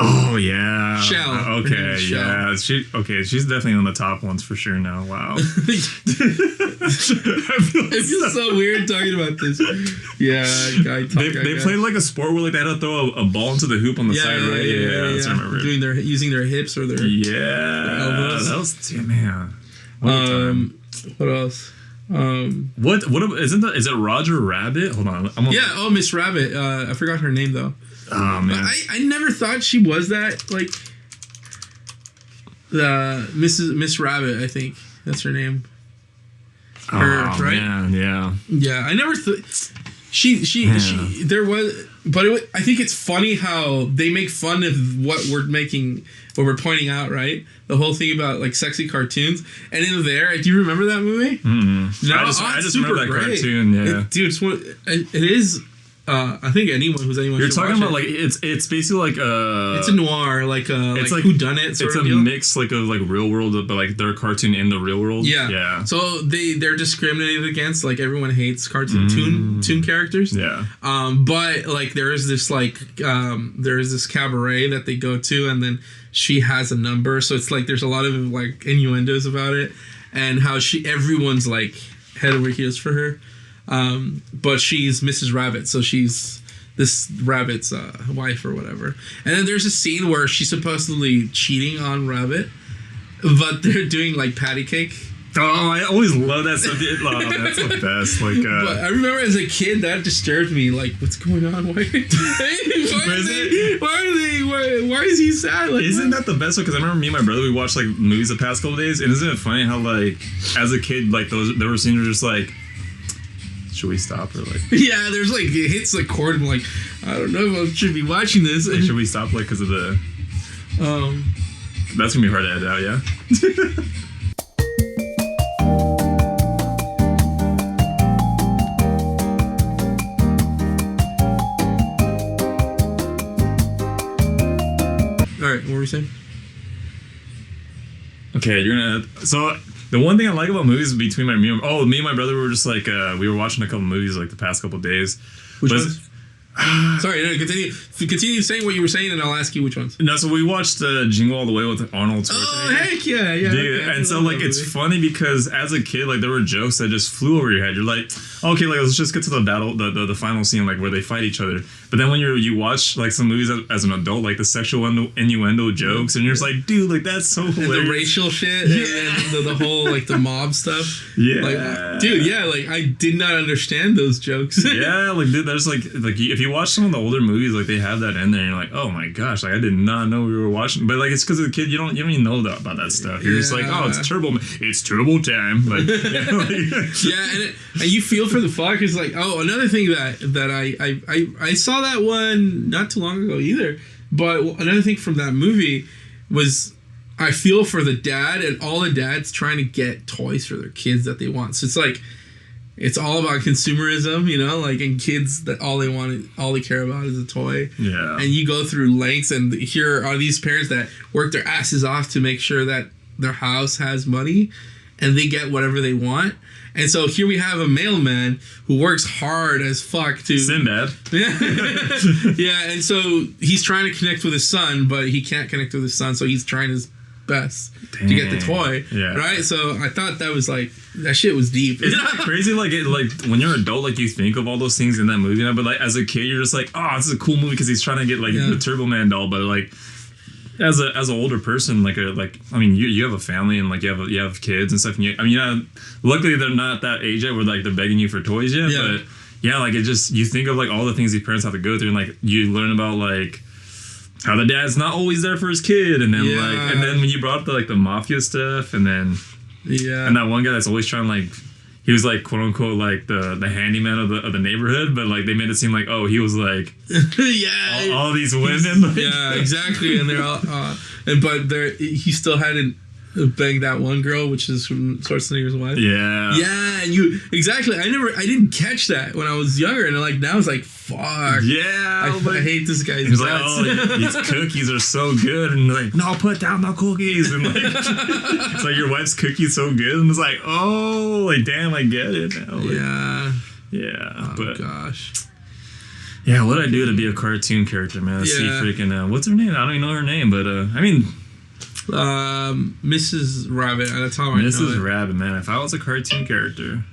Oh yeah. Shell. Okay, Shell. yeah. She's definitely on the top ones for sure now. Wow. I feel so weird talking about this. Yeah, they played like a sport where like they had to throw a ball into the hoop on the side, right? Yeah. That's what I remember. Using their hips or their elbows. That was man. What else? What is it Roger Rabbit? Hold on. Miss Rabbit. I forgot her name though. Oh man, I never thought she was that like the Miss Rabbit. I think that's her name. Right? Man, yeah. Yeah, I never thought she there was, but I think it's funny how they make fun of what we're pointing out, right? The whole thing about like sexy cartoons, and in there, do you remember that movie? Mm-hmm. No, I just remember that cartoon. Yeah, dude, it is. I think anyone. You're talking about like it's basically like it's a noir it's like whodunit. It's a mix like of like real world, but like they're a cartoon in the real world. Yeah. So they're discriminated against. Like everyone hates cartoon toon characters. Yeah. But like there is this cabaret that they go to, and then she has a number. So it's like there's a lot of like innuendos about it, and how everyone's like head over heels for her. But she's Mrs. Rabbit, so she's this rabbit's wife or whatever. And then there's a scene where she's supposedly cheating on Rabbit, but they're doing like patty cake. Oh, I always love that stuff. Oh, that's the best. Like, but I remember as a kid that disturbed me. Like, what's going on? Why is he sad? Like, isn't that the best one? Because I remember me and my brother, we watched like movies the past couple days, and isn't it funny how like as a kid like there were scenes where just like, should we stop or like? Yeah, there's like it hits the chord and like I don't know if I should be watching this. Like, should we stop like because of the? That's gonna be hard to edit out, yeah. All right, what were we saying? Okay, so. The one thing I like about movies between me and my brother were just like we were watching a couple movies like the past couple of days. Which ones? Sorry, no, continue saying what you were saying, and I'll ask you which ones. No, so we watched Jingle All the Way with Arnold Schwarzenegger. Oh heck yeah, dude! Okay, and so like it's funny because as a kid, like there were jokes that just flew over your head. You're like, okay, like let's just get to the battle, the final scene, like where they fight each other. But then when you watch like some movies as an adult, like the sexual innuendo jokes, and you're just like, dude, like that's so hilarious. And the racial shit, and the whole like the mob stuff. Yeah, like, dude, yeah, like I did not understand those jokes. Yeah, like dude, there's like if you watch some of the older movies, like they have that in there, and you're like, oh my gosh, like I did not know we were watching. But like it's because as a kid, you don't even know about that stuff. You're just like, oh, it's turbo time. Like, yeah, and you feel for the fuckers. Like, oh, another thing that I saw that one not too long ago either. But another thing from that movie was I feel for the dad and all the dads trying to get toys for their kids that they want. So it's like it's all about consumerism, you know, like and kids that all they care about is a toy. Yeah. And you go through lengths, and here are these parents that work their asses off to make sure that their house has money. and they get whatever they want. And so here we have a mailman who works hard as fuck to... Sinbad. Yeah, and so he's trying to connect with his son, but he can't connect with his son, so he's trying his best to get the toy. Yeah. Right? So I thought that was like... That shit was deep. Isn't that crazy? Like, when you're an adult, like, you think of all those things in that movie now, but, like, as a kid, you're just like, oh, this is a cool movie because he's trying to get, like, the Turbo Man doll, but, like... As an older person, I mean, you have a family and like you have kids and stuff. And luckily they're not that age yet where like they're begging you for toys yet. Yeah. But yeah, like it just you think of like all the things these parents have to go through, and like you learn about like how the dad's not always there for his kid, and then and then when you brought up the mafia stuff, and then and that one guy that's always trying like. He was like quote unquote like the handyman of the neighborhood, but like they made it seem like he was like all these women. Like, yeah, exactly, and they're all but he still hadn't banged that one girl, which is from Schwarzenegger's wife. Yeah, and I didn't catch that when I was younger, and like now it's like fuck. Yeah, I hate this guy. He's like, these cookies are so good, and like, no, put down the cookies, and like, it's like your wife's cookies so good, and it's like, oh, like damn, I get it now. Like, yeah, but gosh. Yeah, what'd I do to be a cartoon character, man? See freaking what's her name? I don't even know her name, but I mean. Mrs. Rabbit. At the time, Mrs. Rabbit, man. If I was a cartoon character,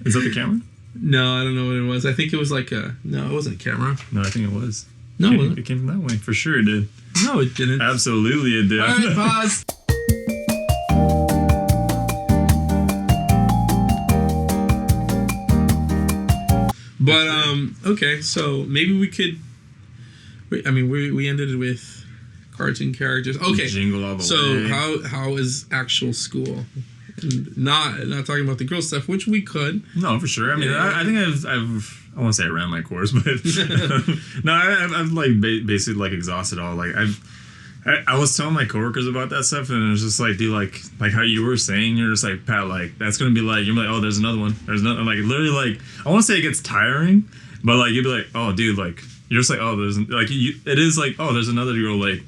is that the camera? No, I don't know what it was. I think it was like no, it wasn't a camera. No, I think it was. No, it came from that way. For sure, it did. No, it didn't. Absolutely, it did. All right, pause. But okay, so maybe we could. I mean, we ended it with. Cartoon characters. Okay. Jingle all the way. So how is actual school? And not talking about the girl stuff, which we could. No, for sure. I mean, I think I won't say I ran my course, but no, I've like basically like exhausted all. Like I was telling my coworkers about that stuff, and it was just like, dude, like how you were saying, you're just like, Pat, like that's gonna be like, you're like, oh, there's another one. There's another. Like literally, like I won't say it gets tiring, but like you'd be like, oh, dude, like you're just like, oh, there's like it is like, oh, there's another girl like.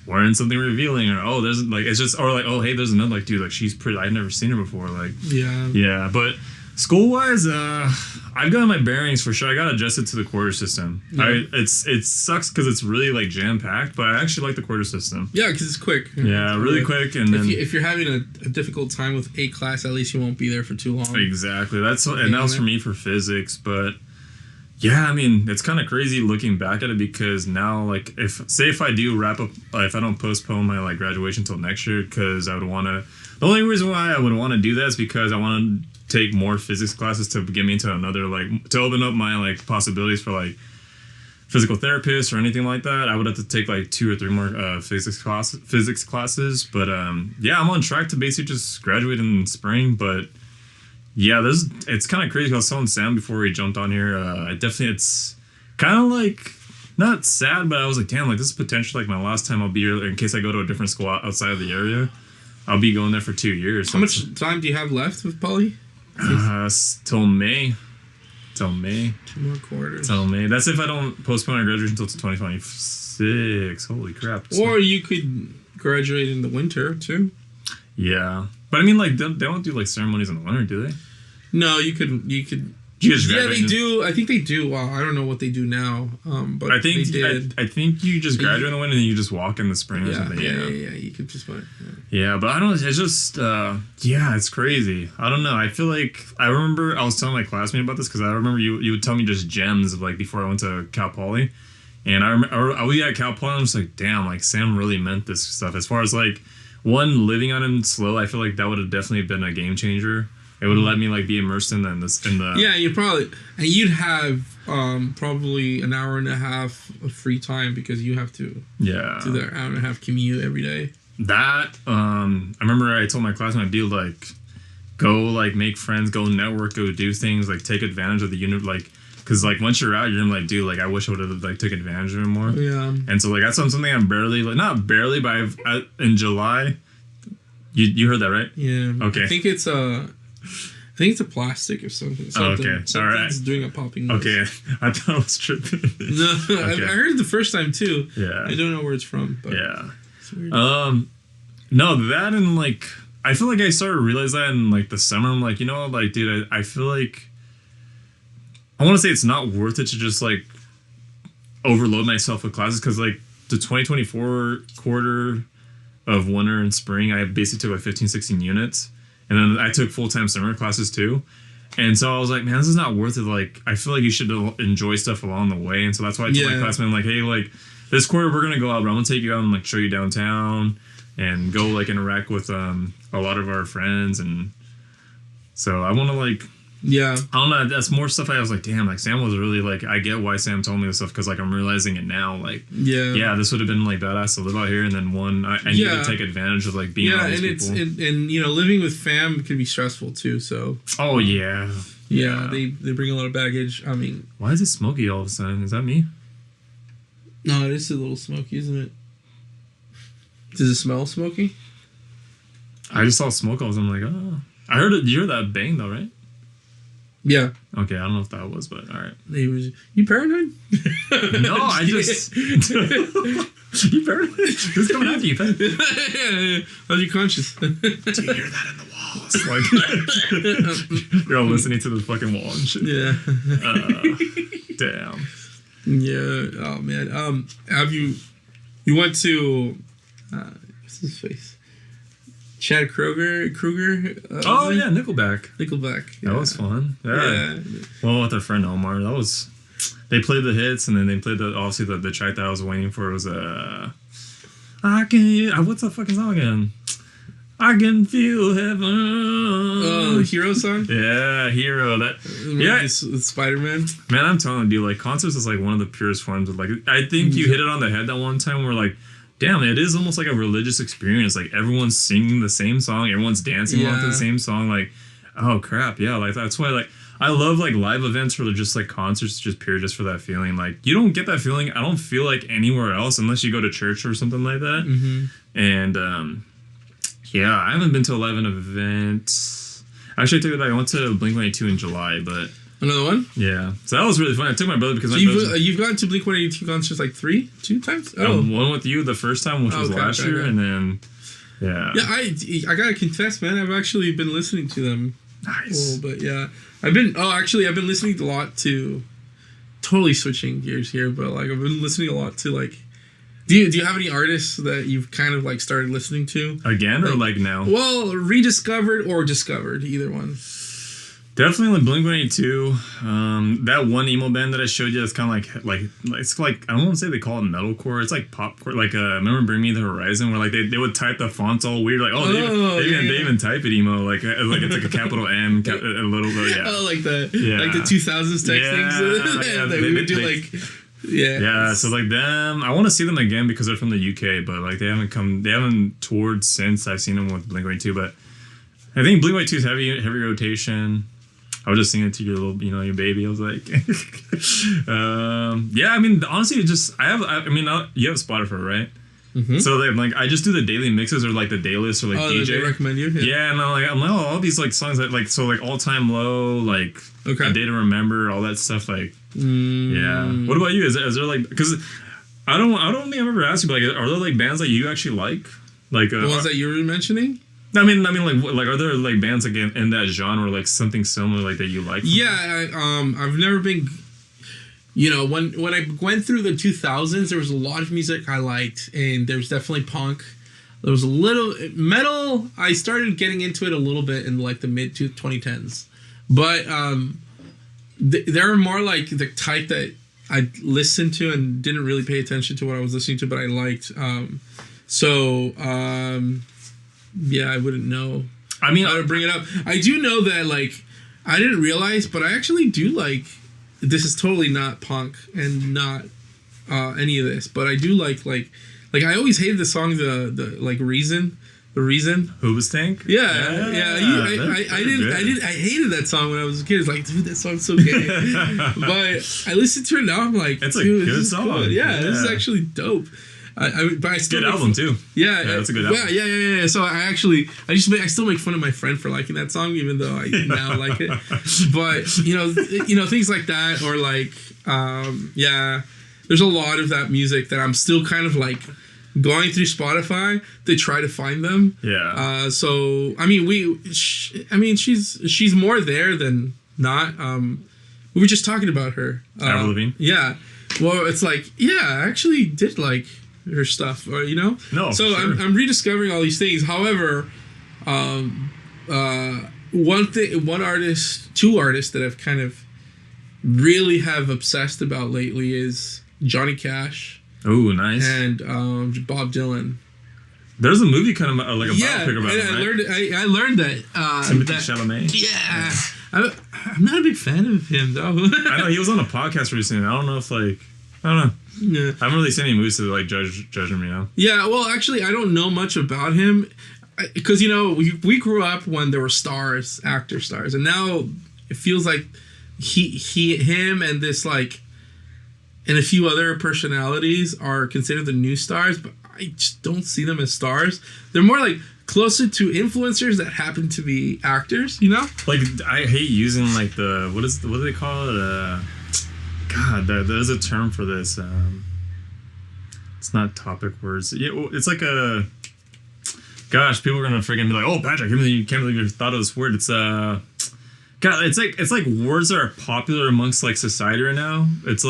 Wearing something revealing, or there's like it's just, or like hey, there's another like dude, like she's pretty. I've never seen her before, like yeah. But school wise, I've gotten my bearings for sure. I got adjusted to the quarter system. Yeah. It sucks because it's really like jam packed, but I actually like the quarter system. Yeah, because it's quick. Yeah, really quick. And then if you're having a difficult time with a class, at least you won't be there for too long. Exactly. And that was for me for physics, but. Yeah, I mean, it's kind of crazy looking back at it because now, like, if I do wrap up, if I don't postpone my, like, graduation until next year, because I would want to, the only reason why I would want to do that is because I want to take more physics classes to get me into another, like, to open up my, like, possibilities for, like, physical therapists or anything like that. I would have to take, like, 2 or 3 more physics classes. But, yeah, I'm on track to basically just graduate in spring, but... Yeah, it's kind of crazy. I was telling Sam before we jumped on here. It's kind of like not sad, but I was like, damn, like this is potentially like my last time I'll be here in case I go to a different school outside of the area. I'll be going there for 2 years. So how much time do you have left with Poly? Till May. 2 more quarters. Till May. That's if I don't postpone my graduation until 2026. Holy crap! Or you could graduate in the winter too. Yeah. But I mean, like, they don't do, like, ceremonies in the winter, do they? No, you could. Yeah, they do. I think they do. Wow, I don't know what they do now. But I think they did. I think you just graduate in the winter and then you just walk in the spring or something. Yeah. You could just went. Yeah, but I don't know. It's just, it's crazy. I don't know. I feel like I remember I was telling my classmate about this because I remember you would tell me just gems of like before I went to Cal Poly, and I remember we at Cal Poly. I was like, damn, like Sam really meant this stuff. As far as like. One, living on him slow, I feel like that would have definitely been a game changer. It would have let me like be immersed in the. Yeah, you'd have probably an hour and a half of free time because you have to do that hour and a half commute every day. That I remember I told my classmate I'd do like go like make friends, go network, go do things, like take advantage of the unit, like. Because, like, once you're out, you're like, dude, like, I wish I would have, like, took advantage of it more. Yeah. And so, like, that's something I'm barely, like, not barely, but in July, you heard that, right? Yeah. Okay. I think it's a plastic or something. Okay. All right. It's doing a popping noise. Okay. I thought it was tripping. No, okay. I heard it the first time, too. Yeah. I don't know where it's from, but. Yeah. It's weird. No, that and, like, I feel like I started to realize that in like the summer. I'm like, you know, like, dude, I feel like I want to say it's not worth it to just like overload myself with classes, because like the 2024 quarter of winter and spring, I basically took like 15, 16 units, and then I took full-time summer classes too. And so I was like, man, this is not worth it. Like, I feel like you should enjoy stuff along the way. And so that's why I told my classmates, like, hey, like, this quarter we're going to go out, but I'm going to take you out and, like, show you downtown and go, like, interact with a lot of our friends. And so I want to, like, I don't know. That's more stuff I was like, damn, like, Sam was really, like, I get why Sam told me this stuff, because, like, I'm realizing it now. Like, this would have been, like, badass to live out here. And then I need to take advantage of, like, being around these people. And, you know, living with fam can be stressful, too, so. Oh, yeah. Yeah, they bring a lot of baggage. I mean. Why is it smoky all of a sudden? Is that me? No, it is a little smoky, isn't it? Does it smell smoky? I just saw smoke. I'm like, oh. I heard it. You heard that bang, though, right? Yeah. Okay, I don't know if that was, but all right. You paranoid? No, I just. You paranoid? Who's coming after you, Pat? How's your conscience? Do you hear that in the walls? Like, you're all listening to the fucking wall and shit. Yeah. Damn. Yeah. Oh man. Have you went to? What's his face? Chad Kruger. Oh yeah, Nickelback. Yeah. That was fun. Yeah. Well, with their friend Omar, they played the hits, and then they played obviously the track that I was waiting for was what's the fucking song again? I can feel heaven. Oh, the Hero song? Yeah, Hero. Spider-Man. Man, I'm telling you, dude, like, concerts is like one of the purest forms of, like, I think you hit it on the head that one time where, like, damn, it is almost like a religious experience. Like, everyone's singing the same song, everyone's dancing along to the same song. Like, oh crap, yeah. Like, that's why, like, I love, like, live events where they're just, like, concerts just pure just for that feeling. Like, you don't get that feeling, I don't feel like, anywhere else unless you go to church or something like that. Mm-hmm. And yeah, I haven't been to a live event. Actually, I took it back. I went to Blink-182 in July, but another one. Yeah, so that was really fun. I took my brother because you've gone to Blink-182 concerts like two times. Oh, one with you the first time, which was last year, and then I gotta confess, man, I've actually been listening to them. Nice. But yeah, I've been listening a lot to. Totally switching gears here, but like I've been listening a lot to like. Do you have any artists that you've kind of like started listening to again, or like now? Well, rediscovered or discovered, either one. Definitely like Blink-182. That one emo band that I showed you, that's kind of like it's like, I don't want to say they call it metalcore. It's like popcore. Like remember Bring Me the Horizon, where like they would type the fonts all weird, like they even type it emo, like it's like a capital M, a little bit, yeah. Oh, like like the 2000s text things. We would do like. Yeah. So like them, I want to see them again because they're from the UK, but like they haven't toured since I've seen them with Blink-182. But I think Blink-182's heavy rotation. I was just singing it to your little, your baby. I was like, yeah. I mean, honestly, you have Spotify, right? Mm-hmm. So like I just do the daily mixes or like the day list or like DJ. They recommend you? Yeah, and I'm like, all these like songs that like, so like All Time Low, like A Day to Remember, all that stuff. Like, yeah. What about you? Is there like, because I don't think I've ever asked you, but like, are there like bands that you actually like? Like the ones that you were mentioning? I mean, like, are there like bands like in that genre, like something similar, like that you like? Yeah, I've never been. When I went through the 2000s, there was a lot of music I liked, and there was definitely punk. There was a little metal. I started getting into it a little bit in like the mid 2010s, but there are more like the type that I listened to and didn't really pay attention to what I was listening to, but I liked. Yeah, I wouldn't know. I mean, how to bring it up. I do know that, like, I didn't realize, but I actually do like. This is totally not punk and not any of this, but I do like I always hated the song the like Reason. The Reason. Hoobastank? Yeah. I hated that song when I was a kid. It's like, dude, that song's so gay. But I listened to it now. I'm like, it's a good song. Cool. Yeah, this is actually dope. But I still good album too. Yeah, that's a good album. Yeah. So I still make fun of my friend for liking that song, even though I now like it. But things like that, or like there's a lot of that music that I'm still kind of like going through Spotify to try to find them. Yeah. So I mean, she's more there than not. We were just talking about her. Avril Lavigne. Yeah. Well, it's like, yeah, I actually did like her stuff, or No. So sure. I'm rediscovering all these things. However, two artists that I've kind of really have obsessed about lately is Johnny Cash. Oh, nice. And Bob Dylan. There's a movie kind of like a biopic about him, right? I learned that. Timothy Chalamet. Yeah. I'm not a big fan of him, though. I know, he was on a podcast recently. I don't know if, I don't know. Yeah. I haven't really seen any movies to, judge him, Yeah, well, actually, I don't know much about him. Because, we grew up when there were actor stars. And now it feels like him and this, and a few other personalities are considered the new stars, but I just don't see them as stars. They're more closer to influencers that happen to be actors, I hate using what do they call it? God, there's a term for this. It's not topic words. Yeah, it's gosh, people are gonna freaking be like, "Oh, Patrick, you can't believe you thought of this word." It's God, it's like words that are popular amongst society right now. It's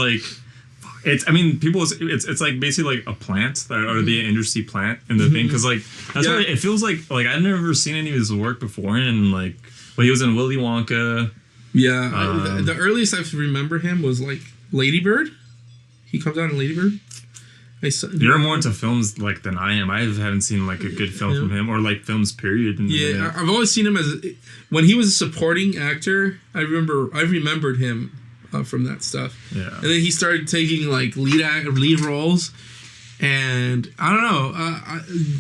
people. It's basically a plant or the industry plant in the thing, because that's why it feels like I've never seen any of his work before, and he was in Willy Wonka. Yeah, the earliest I remember him was Lady Bird. He comes out in Lady Bird. You're more into films than I am. I haven't seen a good film from him, or films period. I've always seen him as when he was a supporting actor. I remembered him from that stuff. Yeah, and then he started taking lead roles, and I don't know.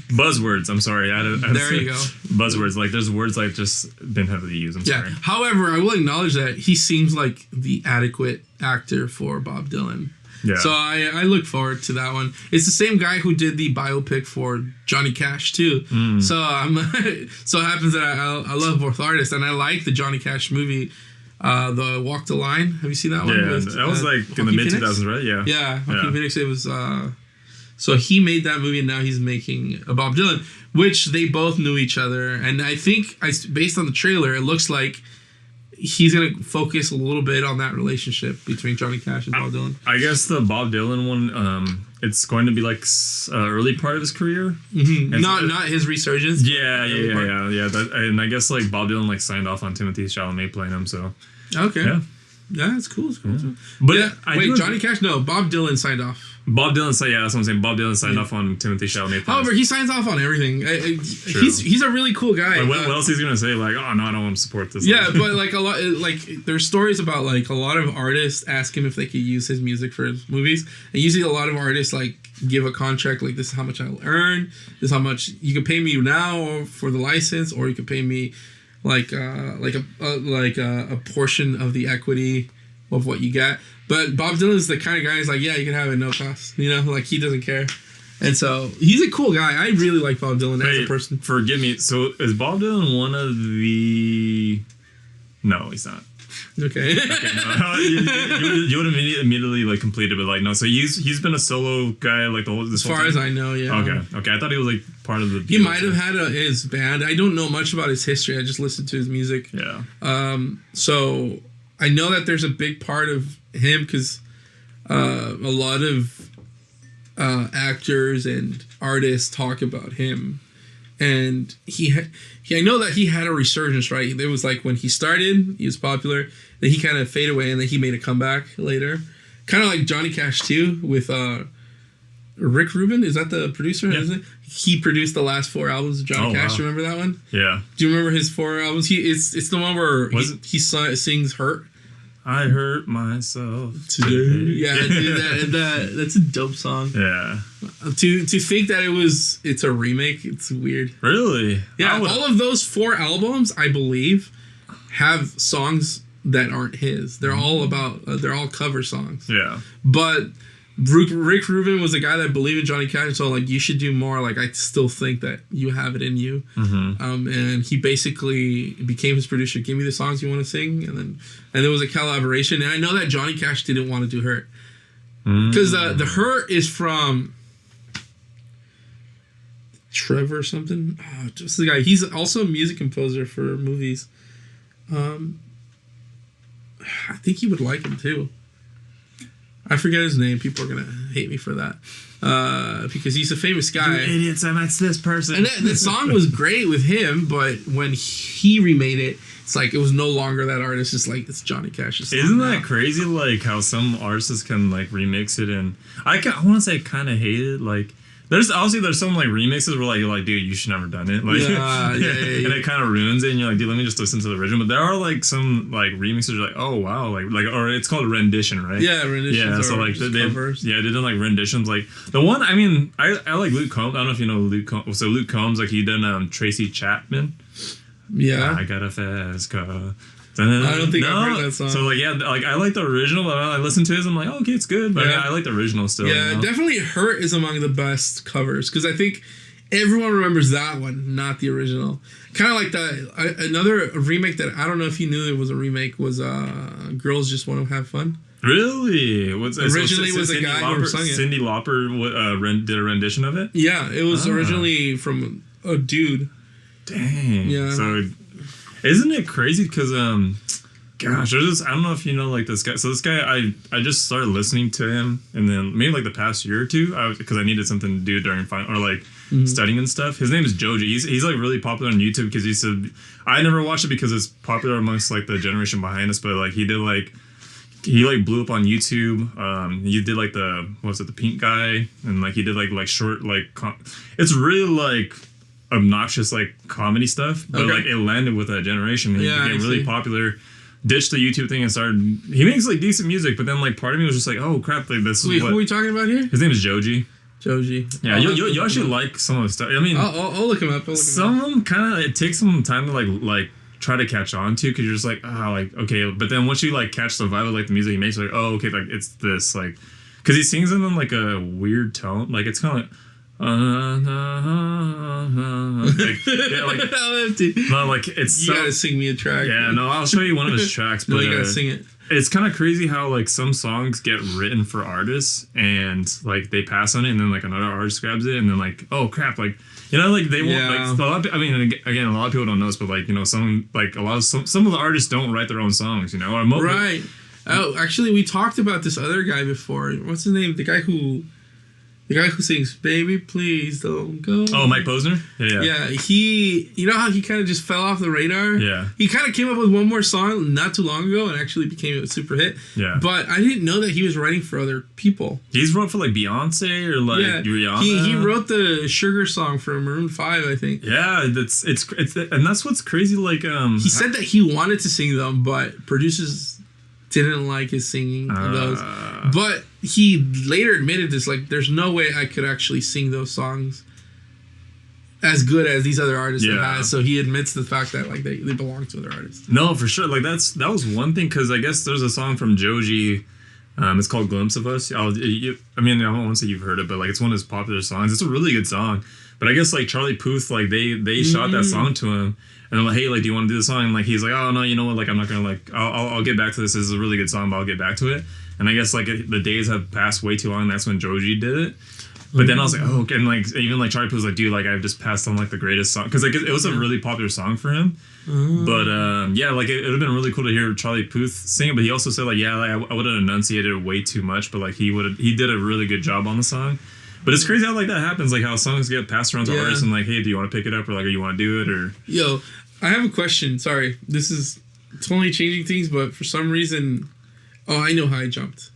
Buzzwords. I'm sorry. There you go. Buzzwords. There's words I've just been heavily used. I'm sorry. However, I will acknowledge that he seems like the adequate actor for Bob Dylan. Yeah. So I look forward to that one. It's the same guy who did the biopic for Johnny Cash too. So so it happens that I love both artists, and I like the Johnny Cash movie, the Walk the Line. Have you seen that one? Yeah, that was in the mid 2000s, right? Yeah. Yeah, Joaquin Phoenix. It was. So he made that movie, and now he's making a Bob Dylan, which they both knew each other, and I think based on the trailer, it looks like he's going to focus a little bit on that relationship between Johnny Cash and Bob Dylan. I guess the Bob Dylan one, it's going to be early part of his career. Mm-hmm. Not his resurgence. Yeah. And I guess Bob Dylan signed off on Timothy Chalamet playing him. So okay, yeah, it's cool. It's cool. Yeah. But wait, Johnny Cash? No, Bob Dylan signed off. Bob Dylan said, that's what I'm saying. Bob Dylan signed off on Timothy Chalamet. However, he signs off on everything. He's a really cool guy. What else he's gonna say? Oh no, I don't want to support this. Yeah, but a lot, there's stories about a lot of artists ask him if they could use his music for his movies, and usually a lot of artists give a contract this is how much I'll earn, this is how much you can pay me now for the license, or you can pay me a portion of the equity of what you get. But Bob Dylan's the kind of guy who's you can have it no cost. He doesn't care. And so he's a cool guy. I really like Bob Dylan as a person. Forgive me. So is Bob Dylan one of the... No, he's not. Okay. No. You would immediately completed, but no. So he's been a solo guy the whole. As far as I know, yeah. Okay. I thought he was part of the. He might have had his band. I don't know much about his history. I just listened to his music. Yeah. So I know that there's a big part of him because a lot of actors and artists talk about him, and I know that he had a resurgence, right? There was when he started, he was popular, then he kind of faded away, and then he made a comeback later, kind of like Johnny Cash too, with Rick Rubin. Is that the producer? Yeah. Isn't it? He produced the last 4 albums of Johnny Cash. Wow. Remember that one? Yeah. Do you remember his 4 albums? It's the one where he sings "Hurt." I hurt myself today. Yeah, dude, that's a dope song. Yeah. To think that it's a remake, it's weird. Really? Yeah. All of those 4 albums, I believe, have songs that aren't his. They're all they're all cover songs. Yeah. But Rick Rubin was a guy that believed in Johnny Cash, so you should do more. I still think that you have it in you. Mm-hmm. And he basically became his producer. Give me the songs you want to sing, and there was a collaboration. And I know that Johnny Cash didn't want to do "Hurt" because the "Hurt" is from Trevor or something. Oh, just the guy. He's also a music composer for movies. I think you would like him too. I forget his name. People are gonna hate me for that because he's a famous guy. You idiots! That's this person. And the song was great with him, but when he remade it, it's like it was no longer that artist. It's like it's Johnny Cash's song. Isn't that crazy? Like how some artists can like remix it, and I want to say I kind of hate it. Like there's some like remixes where like you're like, dude, you should never done it. Like, yeah. And it kind of ruins it. And you're like, dude, let me just listen to the original. But there are like some like remixes you're like, oh wow, like or it's called a rendition, right? Yeah, renditions. Yeah, so like they did like renditions. Like the one, I mean, I like Luke Combs. I don't know if you know Luke Combs. So Luke Combs, like he did Tracy Chapman. Yeah, I got a fast car. I don't think I've heard that song. So like yeah, like I like the original, but I listen to it, I'm like, oh, okay, it's good, but I like the original still. Yeah, you know? Definitely "Hurt" is among the best covers because I think everyone remembers that one, not the original. Kind of like another remake that I don't know if you knew there was a remake was "Girls Just Want to Have Fun." Really? Originally was a guy who sung it. Cyndi Lauper did a rendition of it. Yeah, it was originally from a dude. Dang. Yeah. So. Isn't it crazy? Because, gosh, I don't know if you know, like, this guy. So this guy, I just started listening to him, and then maybe, like, the past year or two, because I needed something to do during final, or, like, studying and stuff. His name is Joji. He's like, really popular on YouTube, because he said, I never watched it because it's popular amongst, like, the generation behind us, but, like, he blew up on YouTube. He did, like, the pink guy, and, like, he did, like short, like, it's really, like, obnoxious like comedy stuff, but like it landed with that generation. He became really popular, ditched the YouTube thing and started. He makes like decent music, but then like part of me was just like, oh crap, like this. Wait, who are we talking about here? His name is Joji. Yeah, you actually like some of the stuff. I mean, I'll look him up. Some of them kind of it takes some time to like try to catch on to because you're just like like okay, but then once you like catch the vibe of like the music he makes, like oh okay, like it's this like because he sings in like a weird tone, like it's kind of like. It's you gotta sing me a track. Yeah, no, I'll show you one of his tracks. But you gotta sing it. It's kind of crazy how like some songs get written for artists and like they pass on it, and then like another artist grabs it, and then like oh crap, like you know like they won't like a lot of, I mean again a lot of people don't know this, but like you know some of the artists don't write their own songs, you know, or right. Oh, actually, we talked about this other guy before. What's his name? The guy who sings "Baby Please Don't Go." Oh, Mike Posner? Yeah. You know how he kind of just fell off the radar? Yeah. He kind of came up with one more song not too long ago and actually became a super hit. Yeah. But I didn't know that he was writing for other people. He's wrote for like Beyonce or like Rihanna. He wrote the Sugar song for Maroon 5, I think. Yeah, it's and that's what's crazy. Like he said that he wanted to sing them, but producers didn't like his singing of those. But he later admitted this, like, there's no way I could actually sing those songs as good as these other artists have had. So he admits the fact that like they belong to other artists. No, for sure. Like that was one thing because I guess there's a song from Joji. It's called "Glimpse of Us." I mean, I don't want to say you've heard it, but like it's one of his popular songs. It's a really good song. But I guess like Charlie Puth, like they shot that song to him. And I'm like, hey, like, do you want to do the song? And like, he's like, oh no, you know what? Like, I'm not gonna like, I'll get back to this. This is a really good song, but I'll get back to it. And I guess like the days have passed way too long. That's when Joji did it. But then I was like, oh, okay. And like even like Charlie Puth was like, dude, like I've just passed on like the greatest song because like it was a really popular song for him. But yeah, like it would have been really cool to hear Charlie Puth sing it. But he also said like, yeah, like, I would have enunciated way too much, but like he did a really good job on the song. But it's crazy how like that happens, like how songs get passed around to artists and like, hey, do you want to pick it up or like, or you want to do it or? Yo, I have a question. Sorry, this is totally changing things, but for some reason, I know how I jumped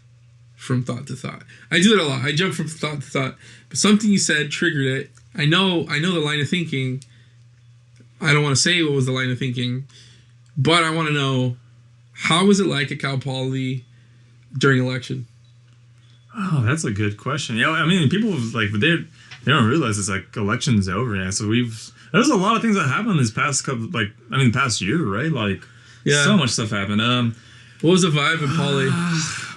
from thought to thought. I do it a lot. I jump from thought to thought, but something you said triggered it. I know the line of thinking. I don't want to say what was the line of thinking, but I want to know how was it like at Cal Poly during election? Oh, that's a good question. Yeah, I mean, people like they don't realize it's like election's over now. So there's a lot of things that happened this past couple, like I mean, past year, right? Like, so much stuff happened. What was the vibe at Poly?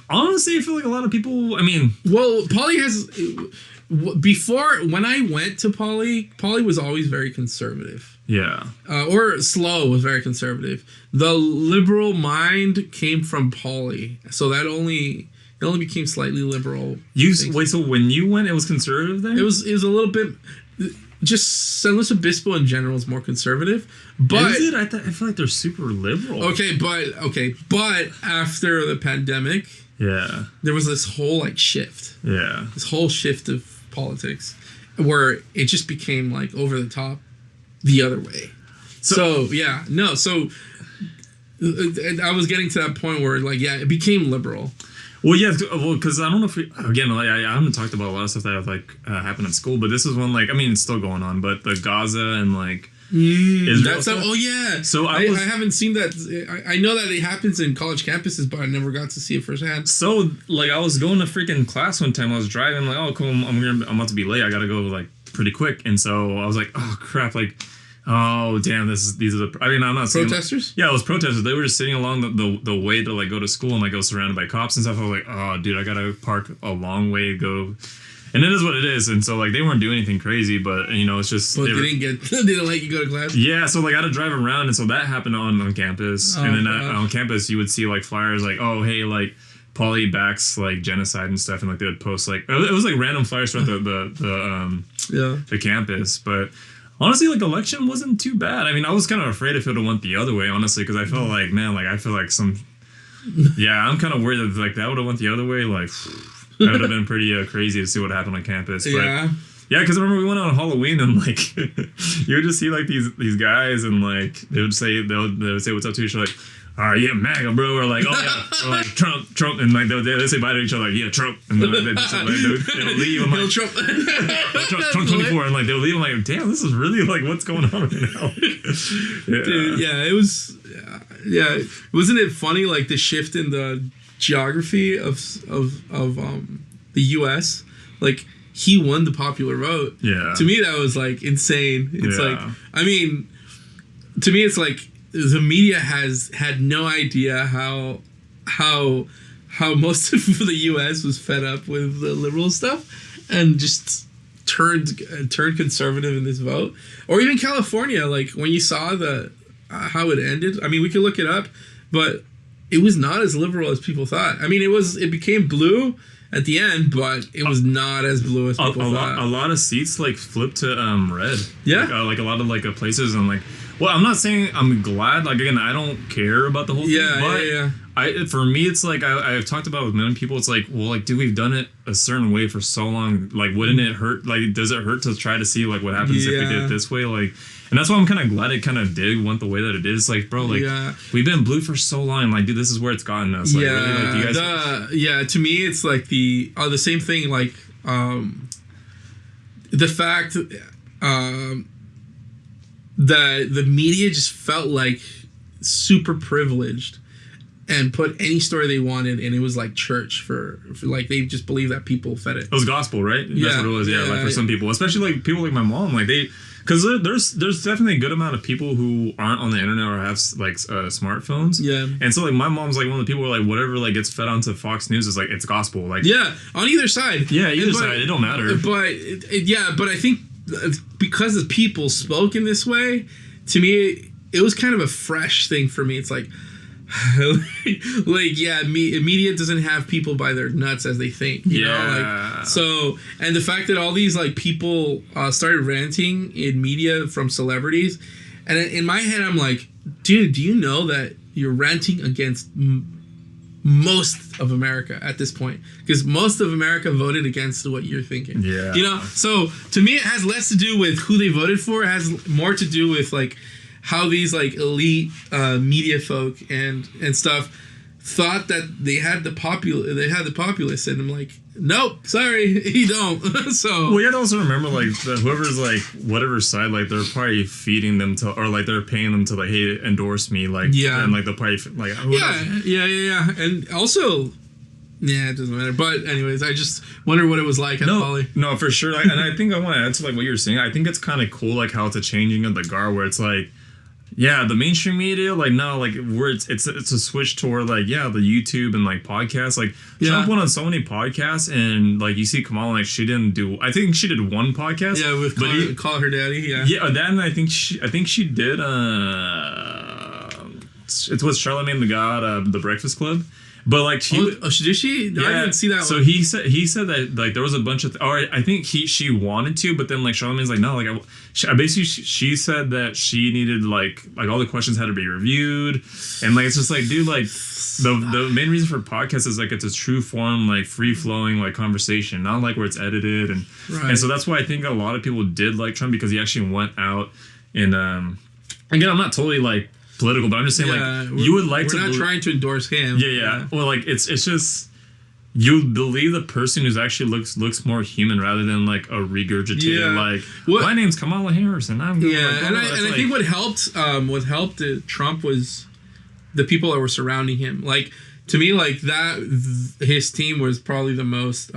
Honestly, I feel like a lot of people. I mean, well, Poly has before when I went to Poly was always very conservative. Yeah. Or SLO was very conservative. The liberal mind came from Poly, so it only became slightly liberal. Wait, so when you went, it was conservative then? It was a little bit. just San Luis Obispo in general is more conservative. But is it? I feel like they're super liberal. Okay, but after the pandemic, there was this whole like shift. Yeah, this whole shift of politics, where it just became like over the top, the other way. So I was getting to that point where like it became liberal. Well, yeah, because I don't know if I haven't talked about a lot of stuff that have like happened at school, but this is one like, I mean, it's still going on, but the Gaza and like Israel stuff. Oh yeah. So I haven't seen that. I know that it happens in college campuses, but I never got to see it firsthand. So like, I was going to freaking class one time. I was driving like, oh cool, I'm about to be late. I gotta go like pretty quick, and so I was like, oh crap, like. Oh damn! These are the. I mean, I'm not saying protesters. Yeah, it was protesters. They were just sitting along the way to like go to school, and like I was surrounded by cops and stuff. I was like, oh dude, I gotta park a long way to go, and it is what it is. And so like they weren't doing anything crazy, but you know it's just. But they didn't let you go to class. Yeah, so like I had to drive around, and so that happened on campus, and then on campus you would see like flyers like, oh hey, like Poly backs like genocide and stuff, and like they would post like it was like random flyers throughout the campus, but. Honestly, like, election wasn't too bad. I mean, I was kind of afraid if it would have went the other way, honestly, because I felt like, man, like, I feel like I'm kind of worried that, like, that would have went the other way. Like, that would have been pretty crazy to see what happened on campus. But, yeah, because I remember we went on Halloween, and, like, you would just see, like, these guys, and, like, they would say, what's up to each other, like, all right, yeah, MAGA, bro, or like, oh yeah, or like Trump, and like they say bye to each other, like, yeah, Trump, and then they just, like, they would leave, and like, Trump 24, and like they would leave, and like, damn, this is really like what's going on right now. Dude, it was, wasn't it funny, like the shift in the geography of the U.S. Like he won the popular vote. Yeah, to me that was like insane. It's like, I mean, to me it's like. The media has had no idea how most of the U.S. was fed up with the liberal stuff and just turned conservative in this vote. Or even California, like when you saw how it ended. I mean, we could look it up, but it was not as liberal as people thought. I mean, it became blue at the end, but it was not as blue as people thought. A lot of seats like flipped to red. Yeah, like a lot of like places and like. Well, I'm not saying I'm glad. Like again, I don't care about the whole thing. But for me, it's like I've talked about with many people. It's like, well, like, dude, we've done it a certain way for so long. Like, wouldn't it hurt? Like, does it hurt to try to see like what happens if we did it this way? Like, and that's why I'm kind of glad it kind of went the way that it did. It's like, bro, like we've been blue for so long. Like, dude, this is where it's gotten us. Like, really, like, do you guys? To me, it's like the same thing. Like, the fact. The media just felt like super privileged and put any story they wanted, and it was like church for like they just believed that people fed it. It was gospel, right? That's what it was. Yeah, like for some people, especially like people like my mom, like because there's definitely a good amount of people who aren't on the internet or have like smartphones. Yeah, and so like my mom's like one of the people who are like whatever like gets fed onto Fox News is like it's gospel. Like on either side. Yeah, either side. It don't matter. But I think. Because the people spoke in this way, to me, it was kind of a fresh thing for me. It's like, media doesn't have people by their nuts as they think. You know? Like, so, and the fact that all these like people started ranting in media from celebrities, and in my head, I'm like, dude, do you know that you're ranting against most of America at this point, because most of America voted against what you're thinking. Yeah, you know. So to me, it has less to do with who they voted for. It has more to do with like how these like elite media folk and stuff thought that they had the populace, and I'm like, nope, sorry, you don't. So well, you have to also remember like whoever's like whatever side, like they're probably feeding them to, or like they're paying them to like, hey, endorse me, like and like they'll probably like yeah, and also. Yeah, it doesn't matter. But anyways, I just wonder what it was like at Poly. No, for sure. Like, and I think I want to add to like what you're saying. I think it's kind of cool, like how it's a changing of the guard, where it's like, yeah, the mainstream media, like no, like where it's a switch toward like the YouTube and like podcasts. Like Trump went on so many podcasts, and like you see Kamala, like she didn't do. I think she did one podcast. Yeah, with Call Her Daddy. Yeah. Yeah, that, and I think she did. It's with Charlamagne the God, the Breakfast Club. But like did she? Yeah. I didn't see that. So one. he said that like there was a bunch of I think she wanted to, but then like Charlamagne's like no, like basically she said that she needed like all the questions had to be reviewed, and like it's just like dude, like the main reason for podcasts is like it's a true form, like free flowing like conversation, not like where it's edited, and so that's why I think a lot of people did like Trump, because he actually went out and again, I'm not totally like political, but I'm just saying like you would like we're not trying to endorse him. Yeah. Well, like it's just you believe the person who's actually looks more human rather than like a regurgitated like my name's Kamala Harris and I'm and I think what helped Trump was the people that were surrounding him. Like to me, like that his team was probably the most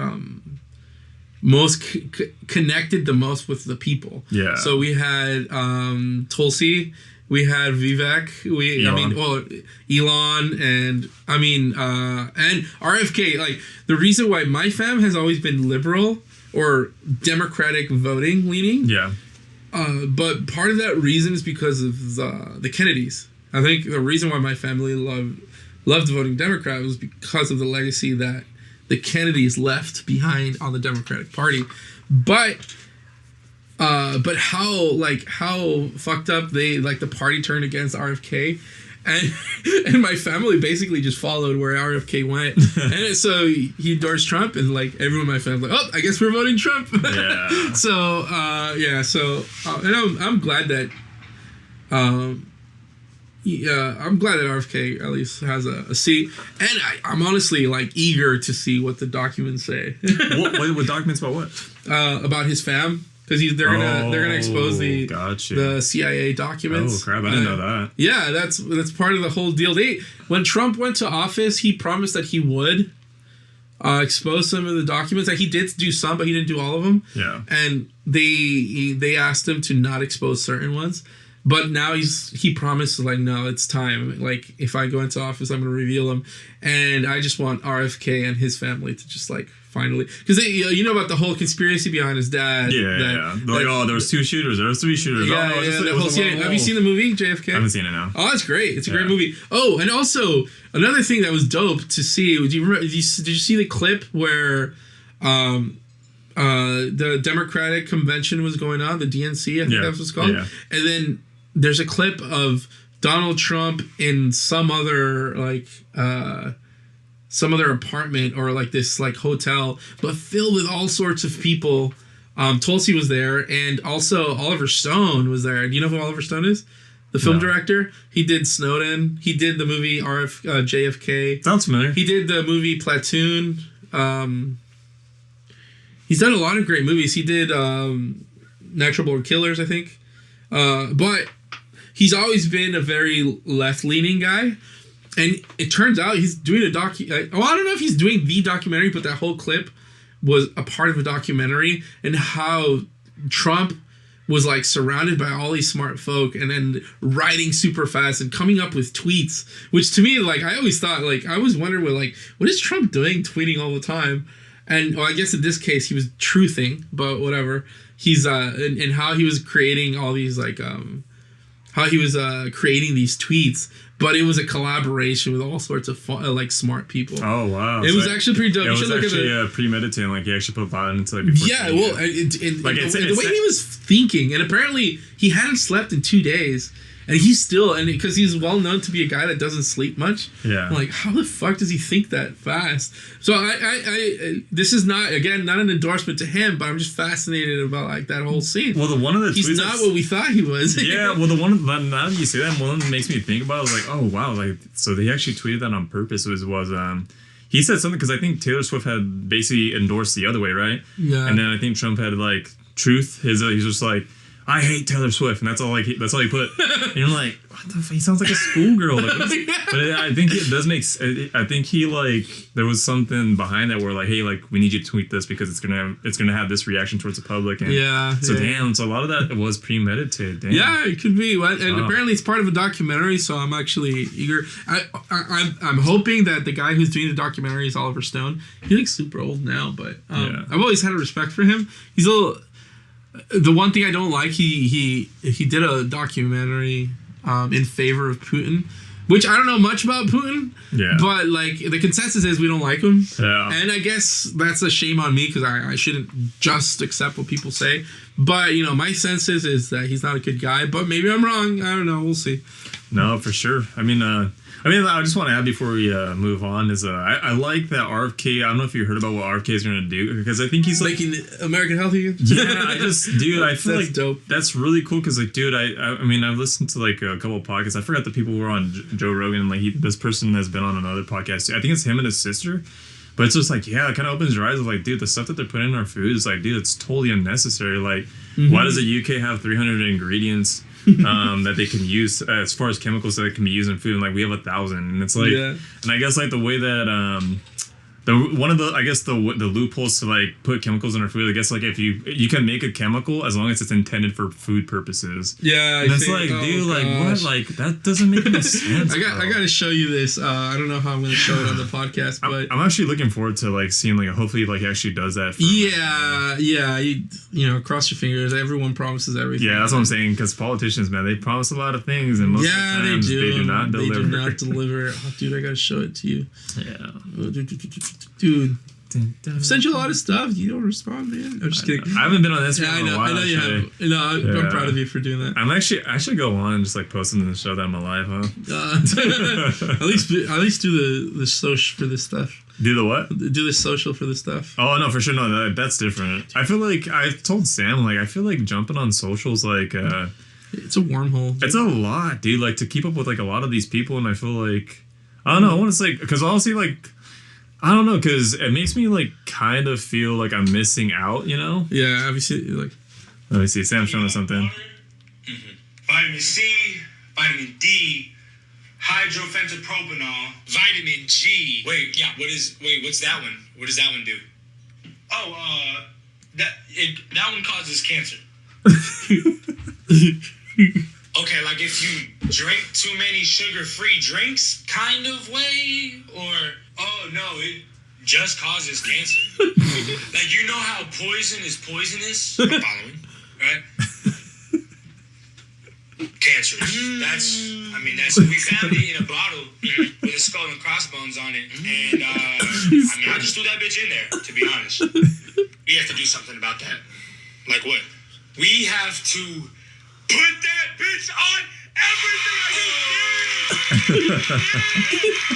connected the most with the people. Yeah. So we had Tulsi. We had Vivek, Elon, and RFK. Like the reason why my fam has always been liberal or Democratic voting leaning. Yeah. But part of that reason is because of the Kennedys. I think the reason why my family loved voting Democrat was because of the legacy that the Kennedys left behind on the Democratic Party. But how fucked up the party turned against RFK, and my family basically just followed where RFK went, and so he endorsed Trump, and like everyone in my family, like, oh, I guess we're voting Trump. Yeah. And I'm glad that, I'm glad that RFK at least has a seat, and I'm honestly like eager to see what the documents say. What documents about what? About his fam. Because they're gonna expose the CIA documents. Oh crap! I didn't know that. Yeah, that's part of the whole deal. When Trump went to office, he promised that he would expose some of the documents. Like he did do some, but he didn't do all of them. Yeah. And they asked him to not expose certain ones, but now he promised like no, it's time. Like if I go into office, I'm gonna reveal them, and I just want RFK and his family to just like. Finally, because you know about the whole conspiracy behind his dad. Yeah. Like, there was 2 shooters, there was 3 shooters. Have you seen the movie JFK? I haven't seen it now. Oh, that's great. It's a great movie. Oh, and also another thing that was dope to see. Did you see the clip where the Democratic convention was going on, the DNC, I think that's what it's called. Yeah. And then there's a clip of Donald Trump in some other apartment or like this like hotel, but filled with all sorts of people. Tulsi was there, and also Oliver Stone was there. Do you know who Oliver Stone is? The film director. He did Snowden. He did the movie JFK. Sounds familiar. He did the movie Platoon. He's done a lot of great movies. He did Natural Born Killers, I think. But he's always been a very left-leaning guy. And it turns out he's doing I don't know if he's doing the documentary, but that whole clip was a part of a documentary, and how Trump was like surrounded by all these smart folk and then writing super fast and coming up with tweets, which to me, like, I always thought, like, I was wondering what is Trump doing tweeting all the time? And I guess in this case he was truthing, but whatever. He's and how he was creating all these creating these tweets, but it was a collaboration with all sorts of smart people. Oh wow! It was actually pretty dope. It was actually premeditated. Like he actually put thought into it. The way he was thinking, and apparently he hadn't slept in 2 days, and because he's well known to be a guy that doesn't sleep much. Yeah. I'm like, how the fuck does he think that fast? So this is not an endorsement to him, but I'm just fascinated about like that whole scene. Well, he's not what we thought he was. Yeah. Well, now that you say that, one that makes me think about it was like, oh wow, like so they actually tweeted that on purpose. He said something because I think Taylor Swift had basically endorsed the other way, right? Yeah. And then I think Trump had like truth. He's just like, I hate Taylor Swift, and that's all he put. And you're like, what the fuck? He sounds like a schoolgirl. Like, but I think it does make. I think he like there was something behind that where like, hey, like we need you to tweet this because it's gonna have this reaction towards the public. And damn. So a lot of that was premeditated. Damn. Yeah, it could be. And apparently it's part of a documentary. So I'm actually eager. I'm hoping that the guy who's doing the documentary is Oliver Stone. He looks super old now, but I've always had a respect for him. He's a little. The one thing I don't like, he did a documentary in favor of Putin, which I don't know much about Putin. Yeah. But like the consensus is we don't like him. Yeah. And I guess that's a shame on me because I shouldn't just accept what people say. But you know, my sense is that he's not a good guy. But maybe I'm wrong. I don't know. We'll see. No, for sure. I mean, I just want to add before we move on is I like that RFK. I don't know if you heard about what RFK is going to do because I think he's like making American healthy again. Yeah, dude, I feel that's like dope. That's really cool because like, dude, I mean, I've listened to like a couple of podcasts. I forgot the people who were on Joe Rogan. Like this person has been on another podcast too. I think it's him and his sister. But it's just like, yeah, it kind of opens your eyes of like, dude, the stuff that they're putting in our food is like, dude, it's totally unnecessary. Like, why does the UK have 300 ingredients that they can use as far as chemicals that can be used in food? And like, we have 1,000. And it's like, and I guess like the way that, the loopholes to like put chemicals in our food, I guess like if you can make a chemical as long as it's intended for food purposes. Yeah, and it's like, dude, like what? Like that doesn't make any sense. I got to show you this. I don't know how I'm going to show it on the podcast, but I'm actually looking forward to like seeing like hopefully like he actually does that. You know, cross your fingers. Everyone promises everything. Yeah, that's what I'm saying. Because politicians, man, they promise a lot of things, and most of the times they do not deliver. They do not deliver. Oh, dude, I got to show it to you. Yeah. Dude, I've sent you a lot of stuff. You don't respond, man. I'm just kidding. I haven't been on Instagram in a while. I know you have. No, I'm proud of you for doing that. I should go on and just like post something to show that I'm alive, huh? At least do the social for this stuff. Do the what? Do the social for this stuff. Oh no, for sure. No, that's different. I feel like I've told Sam like I feel like jumping on socials like it's a wormhole. It's a lot, dude. Like to keep up with like a lot of these people, and I feel like I don't know. I want to say because honestly, like. I don't know, because it makes me, like, kind of feel like I'm missing out, you know? Yeah, obviously, like... Let me see. Sam's showing us something. Vitamin C, vitamin D, hydrofentopropanol, vitamin G. What's that one? What does that one do? Oh, that one causes cancer. Okay, like if you drink too many sugar-free drinks kind of way, or... Oh, no, it just causes cancer. Like, you know how poison is poisonous? I'm following, right? Cancer. We found it in a bottle with a skull and crossbones on it. And, I just threw that bitch in there, to be honest. We have to do something about that. Like what? We have to put that bitch on everything I just did! Yo,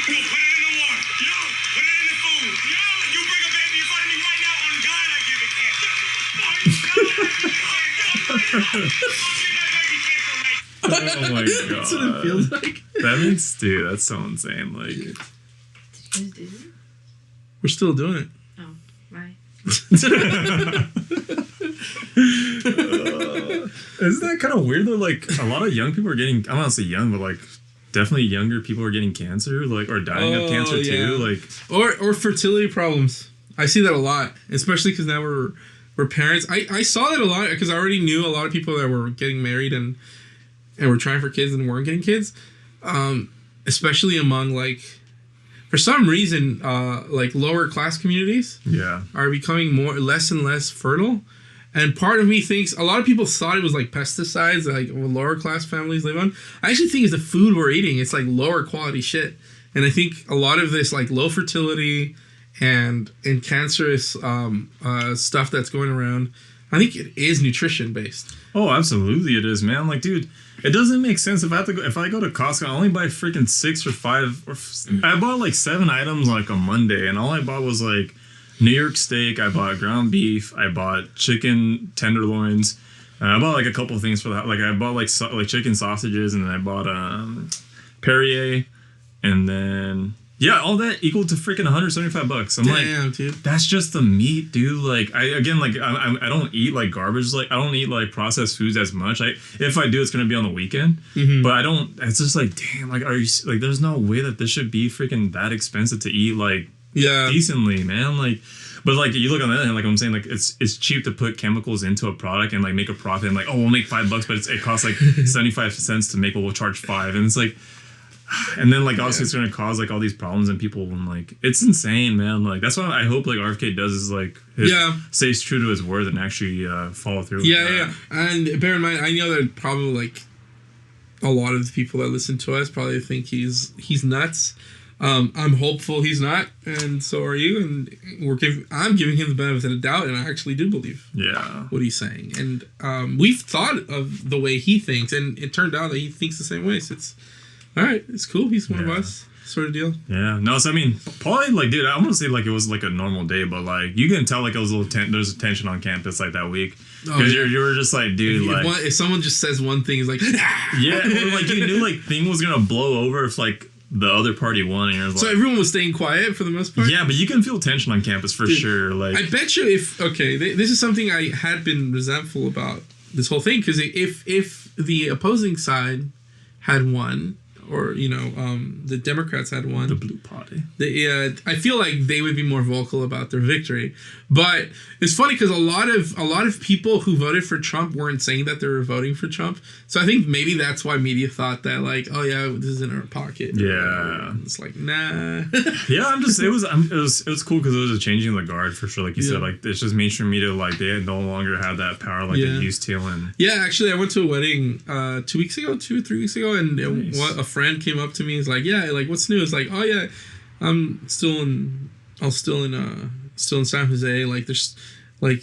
put it in the water. Yo, put it in the food. Yo, you bring a baby in front of me right now, on God I give it cancer. Oh my god. That's what it feels like. That means, dude, that's so insane. Like, did you guys do it? We're still doing it. Oh, why? Isn't that kind of weird though? Like, a lot of young people are getting, I'm not gonna say young, but like, definitely younger people are getting cancer, like, or dying of cancer too. Like, or fertility problems. I see that a lot, especially because now we're parents. I saw that a lot because I already knew a lot of people that were getting married and were trying for kids and weren't getting kids. Especially among like, for some reason, like lower class communities are becoming less and less fertile. And part of me thinks, a lot of people thought it was like pesticides that like lower class families live on. I actually think it's the food we're eating. It's like lower quality shit. And I think a lot of this like low fertility and cancerous stuff that's going around, I think it is nutrition based. Oh, absolutely it is, man. Like, dude, it doesn't make sense if I go to Costco, I only buy freaking 6 or 5 I bought like 7 items like on Monday, and all I bought was like New York steak, I bought ground beef, I bought chicken tenderloins, I bought like a couple of things for that. Like I bought like chicken sausages, and then I bought Perrier, and then all that equal to freaking $175. I'm like, dude, that's just the meat, dude. Like I don't eat like garbage. Like I don't eat like processed foods as much. If I do, it's gonna be on the weekend. But I don't. It's just like, damn. Like, are you like? There's no way that this should be freaking that expensive to eat like decently, man. Like, but like you look on the other hand, like I'm saying, like it's cheap to put chemicals into a product and like make a profit. And like, oh, we'll make $5, but it costs like 75 cents to make. Well, we'll charge $5, and it's like. And then like obviously it's gonna cause like all these problems and people, and like it's insane, man. Like that's what I hope like RFK does is like stays true to his word and actually follow through. And bear in mind, I know that probably like a lot of the people that listen to us probably think he's nuts. I'm hopeful he's not, and so are you. And I'm giving him the benefit of the doubt, and I actually do believe what he's saying. And we've thought of the way he thinks, and it turned out that he thinks the same way. So it's all right. It's cool. He's one of us, sort of deal. Yeah. No. So I mean, probably like, dude, I want to say like it was like a normal day, but like you can tell like it was a little there's a tension on campus like that week. Because you were just like, dude, if someone just says one thing, it's like, yeah, or like you knew like thing was gonna blow over if like the other party won, and you're like, so everyone was staying quiet for the most part. Yeah, but you can feel tension on campus for sure. Like, I bet you this is something I had been resentful about this whole thing, because if the opposing side had won, or the Democrats had won, the blue party, I feel like they would be more vocal about their victory. But it's funny because a lot of people who voted for Trump weren't saying that they were voting for Trump. So I think maybe that's why media thought that, like, oh yeah, this is in our pocket. Yeah, it's like, nah. Yeah, it was cool because it was a changing of the guard for sure. Like you said, like it's just mainstream media, like they no longer have that power like they used to. And actually, I went to a wedding 2 weeks ago, 2 or 3 weeks ago, and a friend came up to me. He's like, yeah, like what's new? It's like, oh yeah, I'm still in San Jose. Like there's I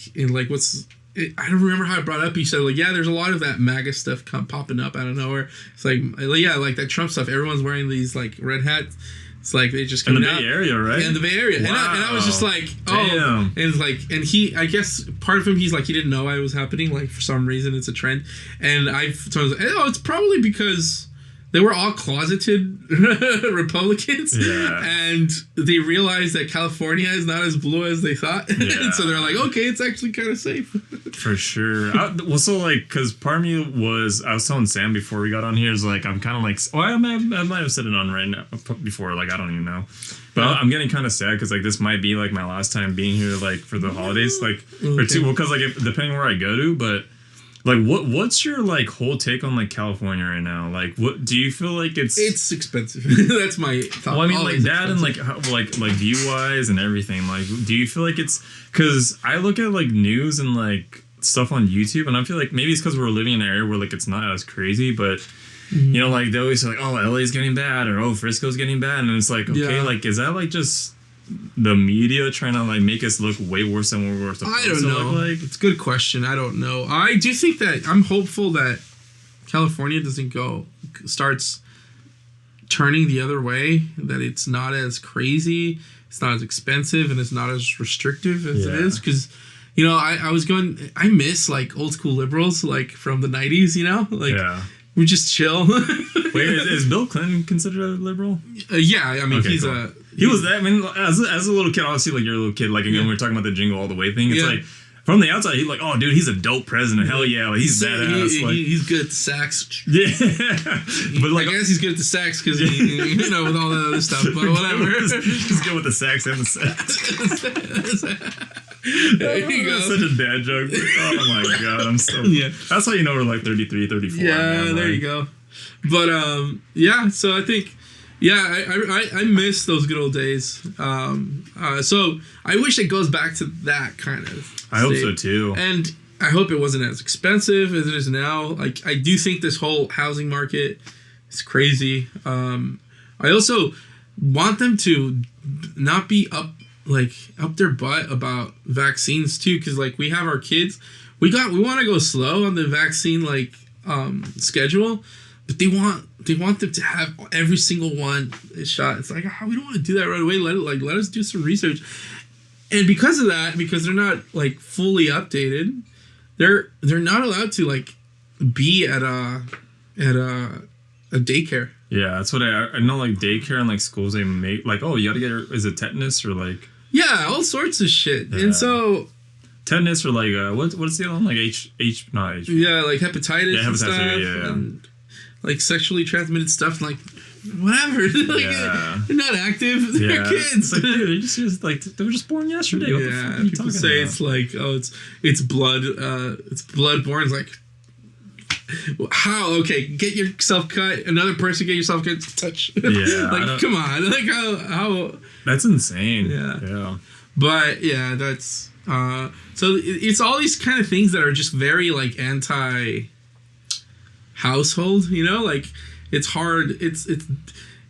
don't remember how I brought it up. He said like, yeah, there's a lot of that MAGA stuff popping up out of nowhere. It's like, yeah, like that Trump stuff. Everyone's wearing these like red hats. It's like they just come out. In the Bay Area, right? Yeah, in the Bay Area. Wow. And I was just like, oh. Damn. And it's like, and I guess part of him, he's like, he didn't know it was happening. Like for some reason, it's a trend. And I've told him, it's probably because they were all closeted Republicans, and they realized that California is not as blue as they thought. And so they're like, okay, it's actually kind of safe. For sure. So like, because part of me I was telling Sam before we got on here, is like, I'm kind of like, I might have said it on right now before, like, I don't even know. But I'm getting kind of sad because like this might be like my last time being here, like for the holidays, like or two, because like depending where I go to, but. Like what's your like whole take on like California right now? Like what do you feel like it's expensive? That's my thought. Well, I mean like that expensive. And like view wise and everything. Like do you feel like it's because I look at like news and like stuff on YouTube and I feel like maybe it's because we're living in an area where like it's not as crazy, but like they always say like, oh, LA's getting bad or oh, Frisco's getting bad, and it's like okay, like is that like just the media trying to like make us look way worse than what we're supposed to? I don't know. Like, it's a good question. I don't know. I do think that I'm hopeful that California starts turning the other way, that it's not as crazy, it's not as expensive, and it's not as restrictive as it is. Because I miss like old school liberals like from the 90s, like we just chill. Wait, is Bill Clinton considered a liberal? I mean, he's cool. He was that. I mean, as a little kid, obviously, like you're a little kid. Like again, we were talking about the Jingle All the Way thing. It's like from the outside, he's like, "Oh, dude, he's a dope president. Hell yeah, like, he's badass." He's good at the sax. Yeah, but like, I guess he's good at the sax because with all the other stuff. But whatever, he's good with the sax and the sax. There you go. That's such a dad joke. Oh my god, I'm so. Yeah, that's how you know we're like 33, 34. Yeah, man, there you go. But so I think. Yeah, I miss those good old days. So I wish it goes back to that kind of state. I hope so too. And I hope it wasn't as expensive as it is now. Like I do think this whole housing market is crazy. I also want them to not be up their butt about vaccines too, because like we have our kids. We want to go slow on the vaccine schedule. But they want them to have every single one shot. It's like, we don't want to do that right away. Let us do some research. And because of that, because they're not like fully updated, they're not allowed to like be at a daycare. Yeah, that's what I know. Like daycare and like schools, they make like, oh, you got to get is it tetanus or like all sorts of shit. Yeah. And so. Tetanus or like what's the other one, like not H. Yeah, like hepatitis. Yeah, hepatitis. And stuff, and, like sexually transmitted stuff, like whatever. They're not active. They're kids. Like, dude, they were just born yesterday. What the fuck are you people say about? It's like, oh, it's blood. It's blood-borne. It's like, how? Okay, get yourself cut. Another person get yourself cut. Touch. Yeah. Like, come on. Like how? That's insane. Yeah. But yeah, that's so it's all these kind of things that are just very like anti. household. You know, like it's hard.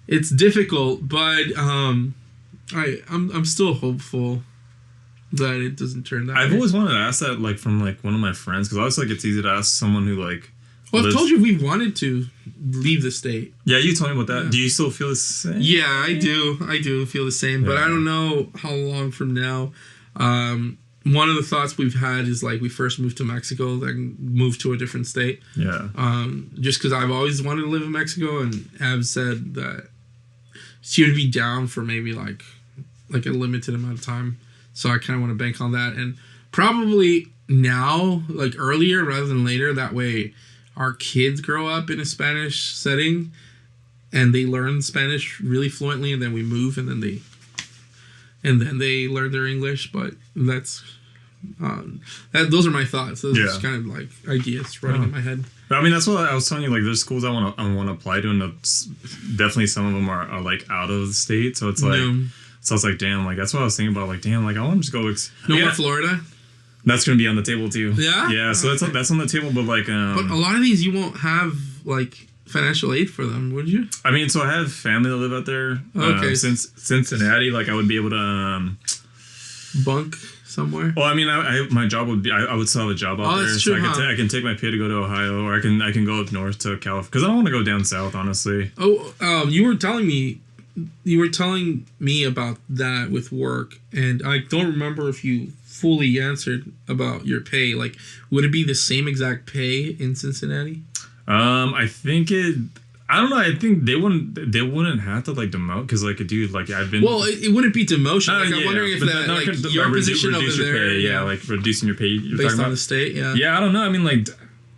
It's difficult, but I'm still hopeful that it doesn't turn that. I've always wanted to ask that, like, from like one of my friends, because I was like, it's easy to ask someone who like. Well, I've told you we've wanted to leave the state. Yeah, you told me about that. Yeah. Do you still feel the same? Yeah, I do. I do feel the same, but I don't know how long from now. One of the thoughts we've had is like we first moved to Mexico, then moved to a different state. Yeah. Just because I've always wanted to live in Mexico, and Ab said that she would be down for maybe like a limited amount of time. So I kind of want to bank on that, and probably now, like earlier rather than later. That way, our kids grow up in a Spanish setting, and they learn Spanish really fluently, and then we move, and then they learn their English. But that's those are my thoughts. Those are just kind of like ideas running in my head. But I mean, that's what I was telling you. Like, there's schools I want to apply to, and definitely some of them are like out of the state. So it's like, so I was like, damn, like that's what I was thinking about. Like, damn, like I want to just go. No more Florida. That's gonna be on the table too. Yeah. Yeah. So that's on the table, but like. But a lot of these you won't have like financial aid for them, would you? I mean, so I have family that live out there. Okay. Since Cincinnati, like I would be able to. Bunk somewhere. Well, I mean, my job would be. I would still have a job out there, that's so true, I can take my pay to go to Ohio, or I can go up north to California, because I don't want to go down south, honestly. Oh, you were telling me about that with work, and I don't remember if you fully answered about your pay. Like, would it be the same exact pay in Cincinnati? I think it. I don't know. I think they wouldn't have to like demote, because like a dude like I've been. Well, it wouldn't be demotion. Like, I'm wondering if that like your position over there. Yeah, like reducing your pay. You're based talking on the state. Yeah. Yeah, I don't know. I mean, like,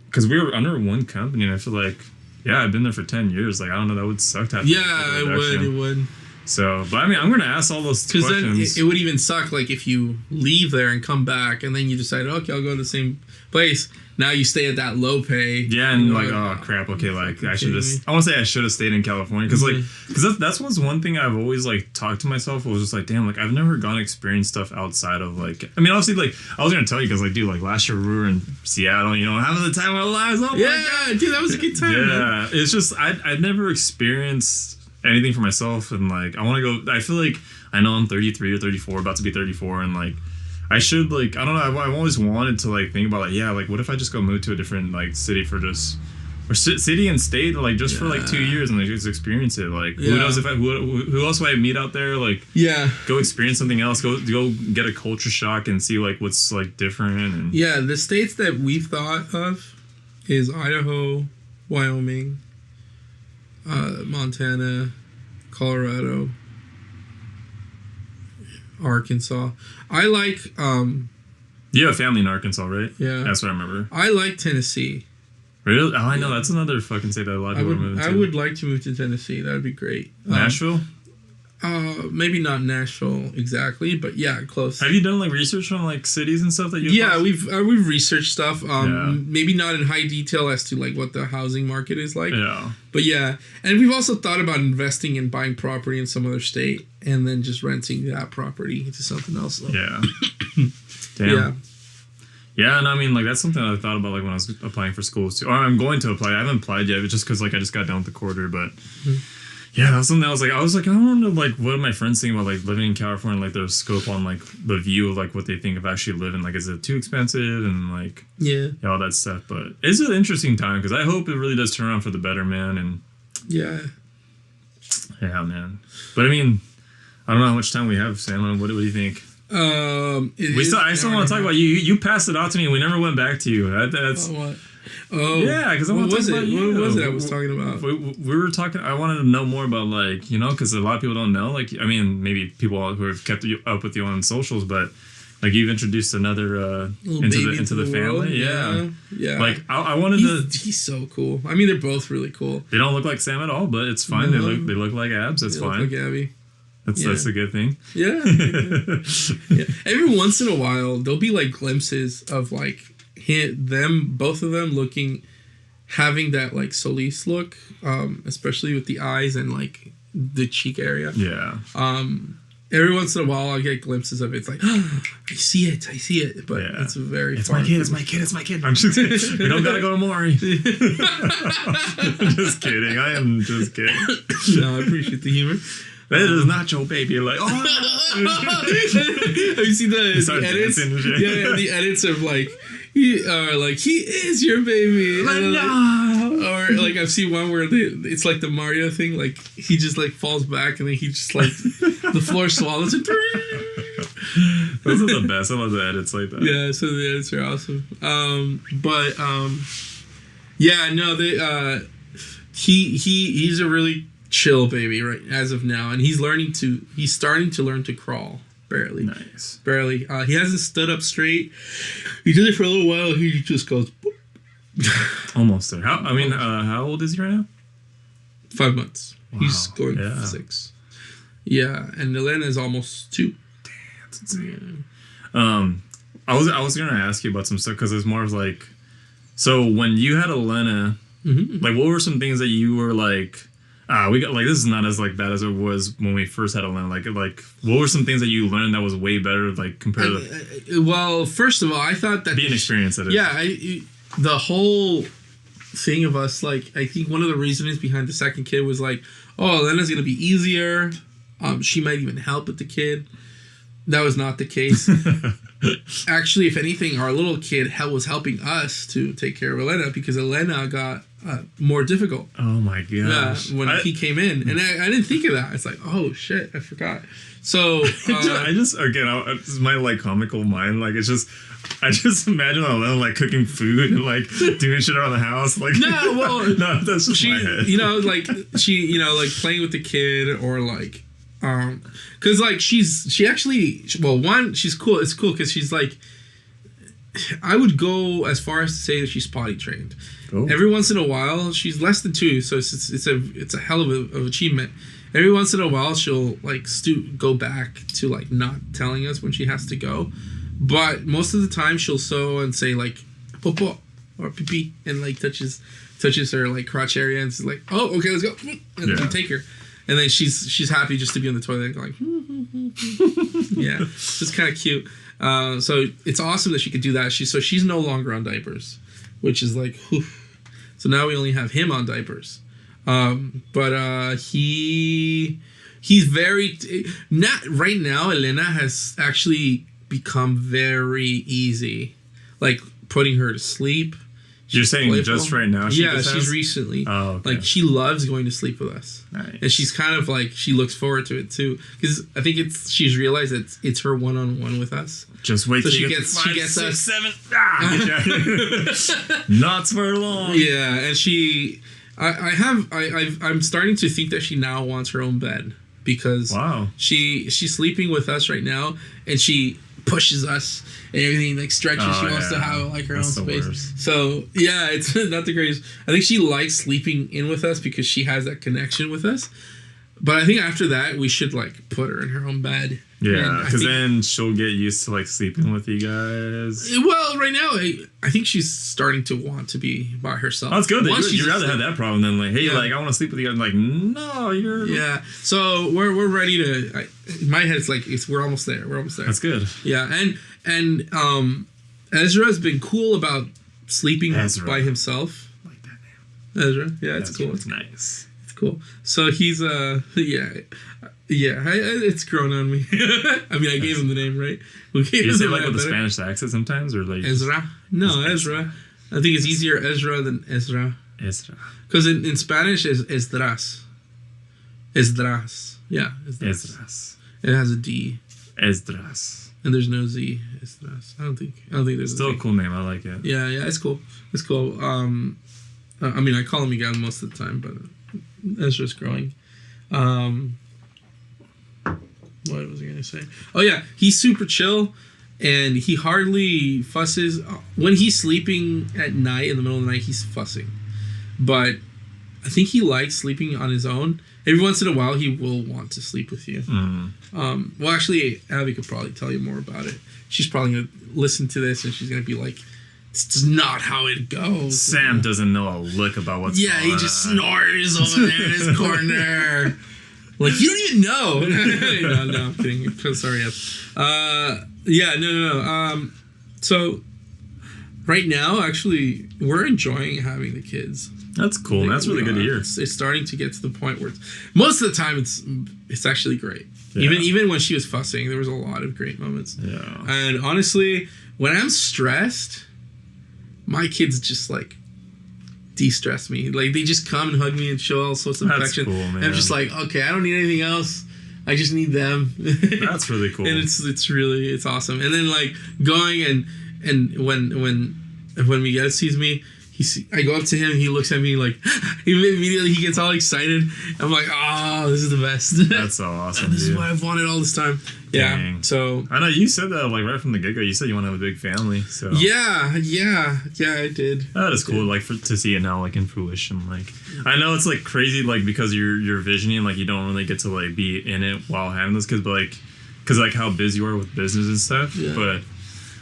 because we were under one company, and I feel like, yeah, I've been there for 10 years. Like, I don't know. That would suck to have. Yeah, it would. So, but I mean, I'm gonna ask all those questions. Because then it would even suck, like, if you leave there and come back, and then you decide, okay, I'll go to the same place. Now you stay at that low pay. Yeah, and like, oh crap. Okay, like I should just. I want to say I should have stayed in California, because that's one thing I've always like talked to myself. Was just like, damn, like I've never gone experience stuff outside of like. I mean, obviously, like I was gonna tell you, because like, dude, like last year we were in Seattle, you know, having the time of our lives. Oh yeah, my God. Dude, that was a good time. Yeah, man. It's just I've never experienced anything for myself, and like I want to go. I feel like I know I'm 33 or 34, about to be 34, and like. I should, like, I don't know, I've always wanted to, like, think about, like, yeah, like, what if I just go move to a different, like, city for just, or city and state, like, just for, like, 2 years and, like, just experience it, like, who knows who else would I meet out there, like, go experience something else, go get a culture shock and see, like, what's, like, different, and... Yeah, the states that we've thought of is Idaho, Wyoming, Montana, Colorado, Arkansas. I like you have family in Arkansas, right? Yeah, that's what I remember. I like Tennessee. Really? Oh, I know, that's another fucking state that a lot of people are moving to. I would like to move to Tennessee. That would be great. Nashville? Maybe not Nashville exactly, but yeah, close. Have you done like research on like cities and stuff that you? Yeah, we've researched stuff. Maybe not in high detail as to like what the housing market is like. Yeah. But yeah, and we've also thought about investing in buying property in some other state and then just renting that property to something else. Though. Yeah. Damn. Yeah. Yeah, and I mean, like, that's something I thought about, like, when I was applying for schools, too. Or I'm going to apply. I haven't applied yet, but just because, like, I just got done with the quarter, but... Yeah, that was something I was like, I wonder, like, what do my friends think about, like, living in California, like, their scope on, like, the view of, like, what they think of actually living. Like, is it too expensive and, like... Yeah, all that stuff. But it's an interesting time, because I hope it really does turn around for the better, man, and... Yeah. Yeah, man. But, I mean, I don't know how much time we have, Sam. What do you think? I still want to talk about you. You passed it off to me, and we never went back to you. That's what? Oh, yeah, because I want to talk about you. What was it I was talking about? We were talking. I wanted to know more about, like, you know, because a lot of people don't know. Like, I mean, maybe people who have kept up with you on socials, but like you've introduced another into the family. Yeah. Like I wanted to. He's so cool. I mean, they're both really cool. They don't look like Sam at all, but it's fine. No. They look like Abs. That's fine. Look like Abby. That's a good thing. Yeah. Yeah. Every once in a while, there'll be like glimpses of like both of them having that like Solis look, especially with the eyes and like the cheek area. Yeah. every once in a while I'll get glimpses of it. It's like, oh, I see it. But it's very It's far. It's my kid. I'm just kidding. We don't gotta go to Maury. I'm just kidding. I am just kidding. No, I appreciate the humor. That is Nacho Baby. Like, oh. Have you seen the edits? Yeah, the edits of like, he is your baby. Or like I've seen one where it's like the Mario thing, like he just like falls back and then he just like the floor swallows it. Those are the best. I love the edits like that. Yeah, so the edits are awesome. He's a really chill baby right as of now, and he's starting to learn to crawl. Barely. Nice. Barely. He hasn't stood up straight. He did it for a little while. He just goes. Almost there. How old is he right now? 5 months. Wow. He's going 6. Yeah, and Elena is almost 2. Damn, that's insane. Yeah. I was gonna ask you about some stuff because it's more of like, so when you had Elena, like what were some things that you were like, we got like this is not as like bad as it was when we first had Elena. Like what were some things that you learned that was way better like compared to? Well, first of all, I thought that being experienced at it. Yeah, the whole thing of us, like, I think one of the reasons behind the second kid was like, oh, Elena's gonna be easier. She might even help with the kid. That was not the case. Actually, if anything, our little kid was helping us to take care of Elena because Elena got more difficult. Oh my gosh! When he came in, and I didn't think of that. It's like, oh shit, I forgot. So I just this is my like comical mind. Like it's just. I just imagine Elena like cooking food and like doing shit around the house. Like no, that's just my head. Like playing with the kid or like, because like she's cool. It's cool because she's like, I would go as far as to say that she's potty trained. Oh. Every once in a while, she's less than 2, so it's a hell of achievement. Every once in a while, she'll like go back to like not telling us when she has to go. But most of the time she'll sew and say like popo or pee and like touches her like crotch area and she's like, oh, okay, let's go, and then we take her, and then she's happy just to be on the toilet going yeah, it's kind of cute. So it's awesome that she could do that. She's no longer on diapers, which is like whew. So now we only have him on diapers, but he's very not right now. Elena has actually become very easy, like putting her to sleep. You're saying playful. Just right now? She's recently. Oh, okay. Like she loves going to sleep with us, nice. And she's kind of like she looks forward to it too because I think she's realized that it's her one-on-one with us. Just wait till she you gets 5, 6, us 7. Not for long. Yeah, and I'm starting to think that she now wants her own bed because she's sleeping with us right now and she pushes us and everything like stretches. She wants to have like her own space. Worst. So yeah, it's not the greatest. I think she likes sleeping in with us because she has that connection with us. But I think after that we should like put her in her own bed. Yeah, because then she'll get used to like sleeping with you guys. Well, right now I think she's starting to want to be by herself. Oh, that's good. You'd rather have that problem than like, hey, like I want to sleep with you guys. I'm like, no, you're. Yeah. So we're ready to. In my head, it's like we're almost there. We're almost there. That's good. Yeah, and Ezra's been cool about sleeping by himself. I like that name. Ezra. Yeah, it's cool. It's nice. It's cool. So he's it's grown on me. I mean, I gave him the name, right? You say like with the Spanish accent sometimes, or like Ezra? No, Ezra. I think it's easier Ezra than Ezra. Ezra. Because in Spanish is Esdras. Esdras. Yeah. Esdras. It has a D. Esdras. And there's no Z. Esdras. I don't think there's still a cool name. I like it. Yeah, it's cool. It's cool. I mean, I call him Miguel most of the time, but Ezra's growing. What was I going to say? Oh, yeah. He's super chill, and he hardly fusses. When he's sleeping at night, in the middle of the night, he's fussing. But I think he likes sleeping on his own. Every once in a while, he will want to sleep with you. Mm. Well, actually, Abby could probably tell you more about it. She's probably going to listen to this, and she's going to be like, it's not how it goes. Sam doesn't know a lick about what's going on. Yeah, he just snores over there in his corner. Like, you don't even know. no, I'm kidding. Sorry. No. So right now, actually, we're enjoying having the kids. That's cool. That's really good to hear. It's starting to get to the point where most of the time it's actually great. Yeah. Even when she was fussing, there was a lot of great moments. Yeah. And honestly, when I'm stressed, my kids just like de-stress me. Like, they just come and hug me and show all sorts of affection. Cool, man. And I'm just like, okay, I don't need anything else. I just need them. That's really cool. And it's awesome. And then like going and when Miguel sees me, I go up to him, he looks at me like, immediately he gets all excited. I'm like, oh, this is the best. That's so awesome. This is what I've wanted all this time. Yeah. Dang. So I know you said that like right from the get go. You said you want to have a big family. So yeah, I did. That is cool. Like to see it now, like in fruition. Like I know it's like crazy, like because you're visioning, like you don't really get to like be in it while having those kids, but like because like how busy you are with business and stuff. Yeah. But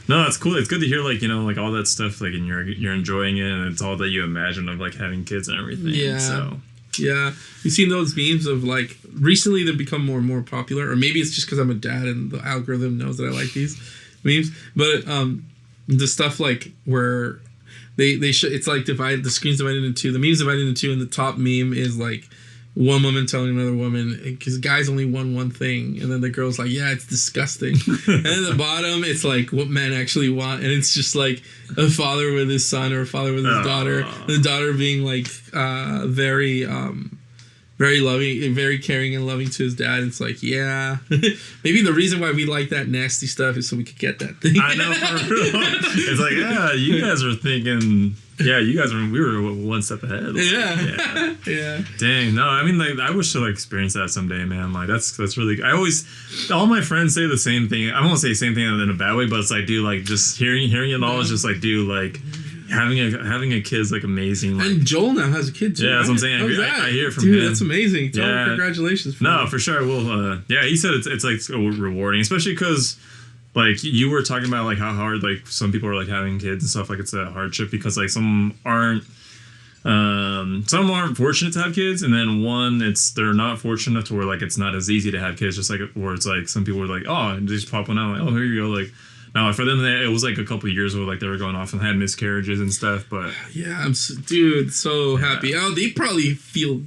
no, that's cool. It's good to hear, like, you know, like all that stuff, like, and you're enjoying it, and it's all that you imagine of like having kids and everything. Yeah. So yeah, you've seen those memes of like recently they've become more and more popular, or maybe it's just because I'm a dad and the algorithm knows that I like these memes. But the stuff like where they show, it's like divided, the screen's divided into two, the meme's divided into two, and the top meme is like one woman telling another woman, because guys only want one thing, and then the girl's like, yeah, it's disgusting. And then the bottom, it's like what men actually want, and it's just like a father with his son or a father with his daughter, and the daughter being like very loving, very caring and loving to his dad. It's like, yeah, maybe the reason why we like that nasty stuff is so we could get that thing. I know, for real. It's like, yeah, you guys are thinking, yeah, we were one step ahead. Like, yeah. Dang, no, I mean, like, I wish to like experience that someday, man. Like, that's really. All my friends say the same thing. I won't say the same thing in a bad way, but it's like, dude, like, just hearing it all is just like, dude, like. Having a kid is like amazing. Like, and Joel now has a kid too. Yeah, that's what I'm saying. I hear it from dude, him. That's amazing. Tell him congratulations. For sure. Well, he said it's like rewarding, especially because like you were talking about like how hard like some people are like having kids and stuff. Like it's a hardship because like some aren't fortunate to have kids, and then they're not fortunate to where like it's not as easy to have kids. Just like where it's like some people are like, oh, and just pop one out, like, oh, here you go, like. No, for them, it was like a couple of years where like they were going off and had miscarriages and stuff. But yeah, I'm so happy. Oh, they probably feel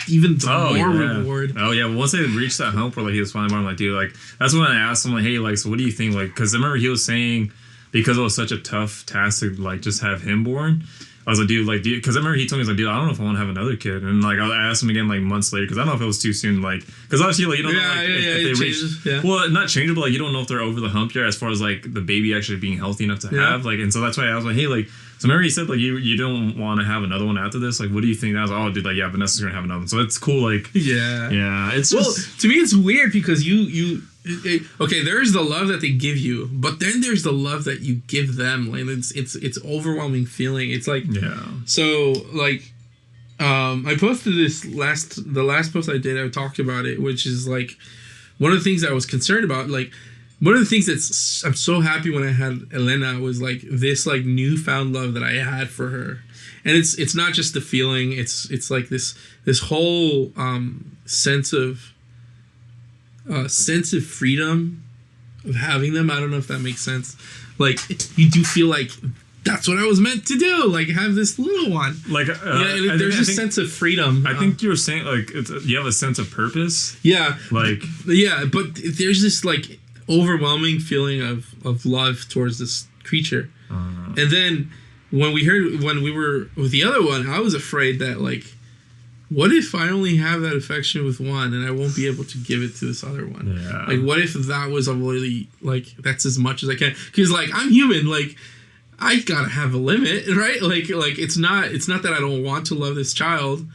even more reward. Oh yeah, once they reached that hump where like he was finally born, I'm like, dude, like that's when I asked him like, hey, like, so what do you think? Like, because I remember he was saying because it was such a tough task to like just have him born. I was like, dude, because I remember he told me, he's like, dude, I don't know if I want to have another kid. And like, I asked him again like months later, because I don't know if it was too soon. Like, because obviously, like, you don't know like, if they reach. Well, not changeable. Like, you don't know if they're over the hump yet as far as like the baby actually being healthy enough to have. Like, and so that's why I was like, hey, like, so remember he said like you don't want to have another one after this. Like, what do you think? And I was like, oh, dude, like, yeah, Vanessa's gonna have another one. So it's cool. Like, yeah, it's just to me, it's weird because okay, there's the love that they give you, but then there's the love that you give them. Like it's overwhelming feeling. It's like so like I posted the last post I did. I talked about it, which is like one of the things I was concerned about. Like one of the things I'm so happy when I had Elena was like this like newfound love that I had for her, and it's not just the feeling. It's like this whole sense of freedom of having them. I don't know if that makes sense. Like you do feel like that's what I was meant to do. Like have this little one. Like there's a sense of freedom. I think you were saying like you have a sense of purpose. Yeah. Like but there's this like overwhelming feeling of love towards this creature. And then when we were with the other one, I was afraid that like, what if I only have that affection with one and I won't be able to give it to this other one? Yeah. Like, what if that was a really, like, that's as much as I can? Because, like, I'm human. Like, I gotta have a limit, right? Like it's not that I don't want to love this child,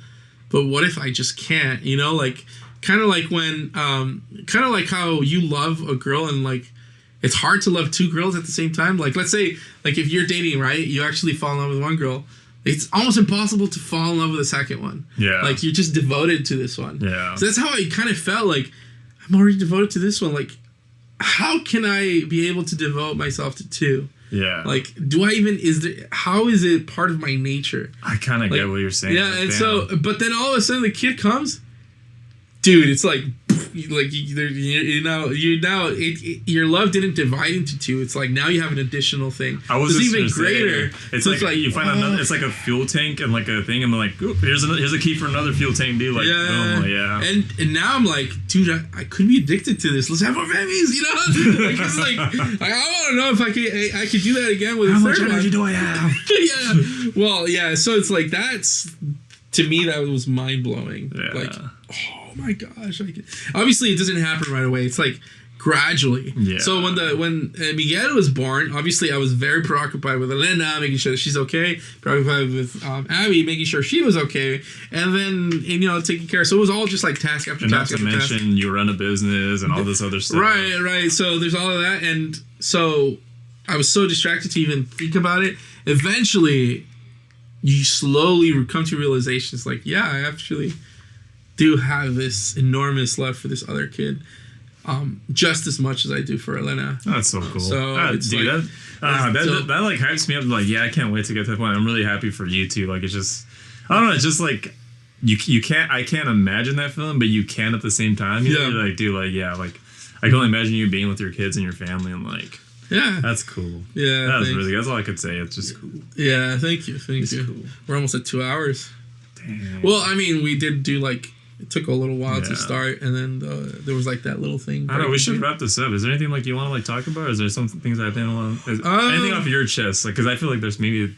but what if I just can't? You know, like, kind of like when, kind of like how you love a girl and, like, it's hard to love two girls at the same time. Like, let's say, like, if you're dating, right? You actually fall in love with one girl. It's almost impossible to fall in love with a second one. Yeah. Like, you're just devoted to this one. Yeah. So that's how I kind of felt. Like, I'm already devoted to this one. Like, how can I be able to devote myself to two? Yeah. Like, how is it part of my nature? I kind of get what you're saying. Yeah, and so, but then all of a sudden the kid comes, dude, it's like your love didn't divide into two. It's like now you have an additional thing. It's even greater. It's like you find another. It's like a fuel tank and like a thing. I'm like, here's a key for another fuel tank, dude. Like, boom, yeah. And now I'm like, dude, I could be addicted to this. Let's have more babies, you know? Like, it's like I want to know if I could do that again with how a much third energy one. do I have? Yeah. Well, yeah. So it's like to me that was mind blowing. Yeah. Like, oh my gosh! Obviously, it doesn't happen right away. It's like gradually. Yeah. So when Miguel was born, obviously I was very preoccupied with Elena, making sure that she's okay. Preoccupied with Abby, making sure she was okay, and then taking care. So it was all just like task after task. Not to mention you run a business and all this other stuff. Right. So there's all of that, and so I was so distracted to even think about it. Eventually, you slowly come to realizations like, yeah, I actually do have this enormous love for this other kid, just as much as I do for Elena. Oh, that's so cool. So that like hypes me up. Like, yeah, I can't wait to get to that point. I'm really happy for you too. Like, it's just, I don't know. It's just like I can't imagine that feeling, but you can at the same time. You know? You're like, dude, like, yeah, like I can only imagine you being with your kids and your family and like. Yeah. That's cool. Yeah. That's really good. That's all I could say. It's just cool. Yeah, thank you. Thank you. Cool. We're almost at 2 hours. Damn. Well, I mean, we did do like, it took a little while to start, and then there was like that little thing. I don't know, we should wrap this up. Is there anything like you want to like talk about? Or is there some things I didn't want to, anything off your chest? Like, because I feel like there's one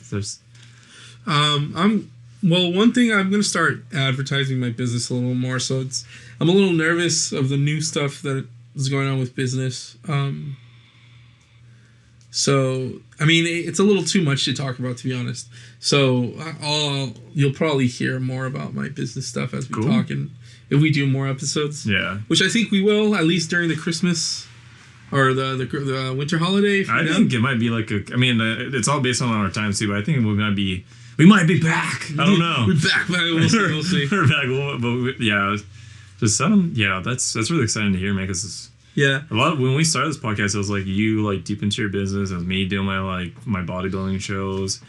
thing, I'm going to start advertising my business a little more. So I'm a little nervous of the new stuff that is going on with business. So, I mean, it's a little too much to talk about, to be honest. So, you'll probably hear more about my business stuff as we talk, and if we do more episodes. Yeah. Which I think we will, at least during the Christmas or the winter holiday. I think it might be like it's all based on our time too, but I think we might be back. I don't know. We're back. We'll see. We're back. That's really exciting to hear, man, because when we started this podcast, it was like you like deep into your business. It was me doing my bodybuilding shows.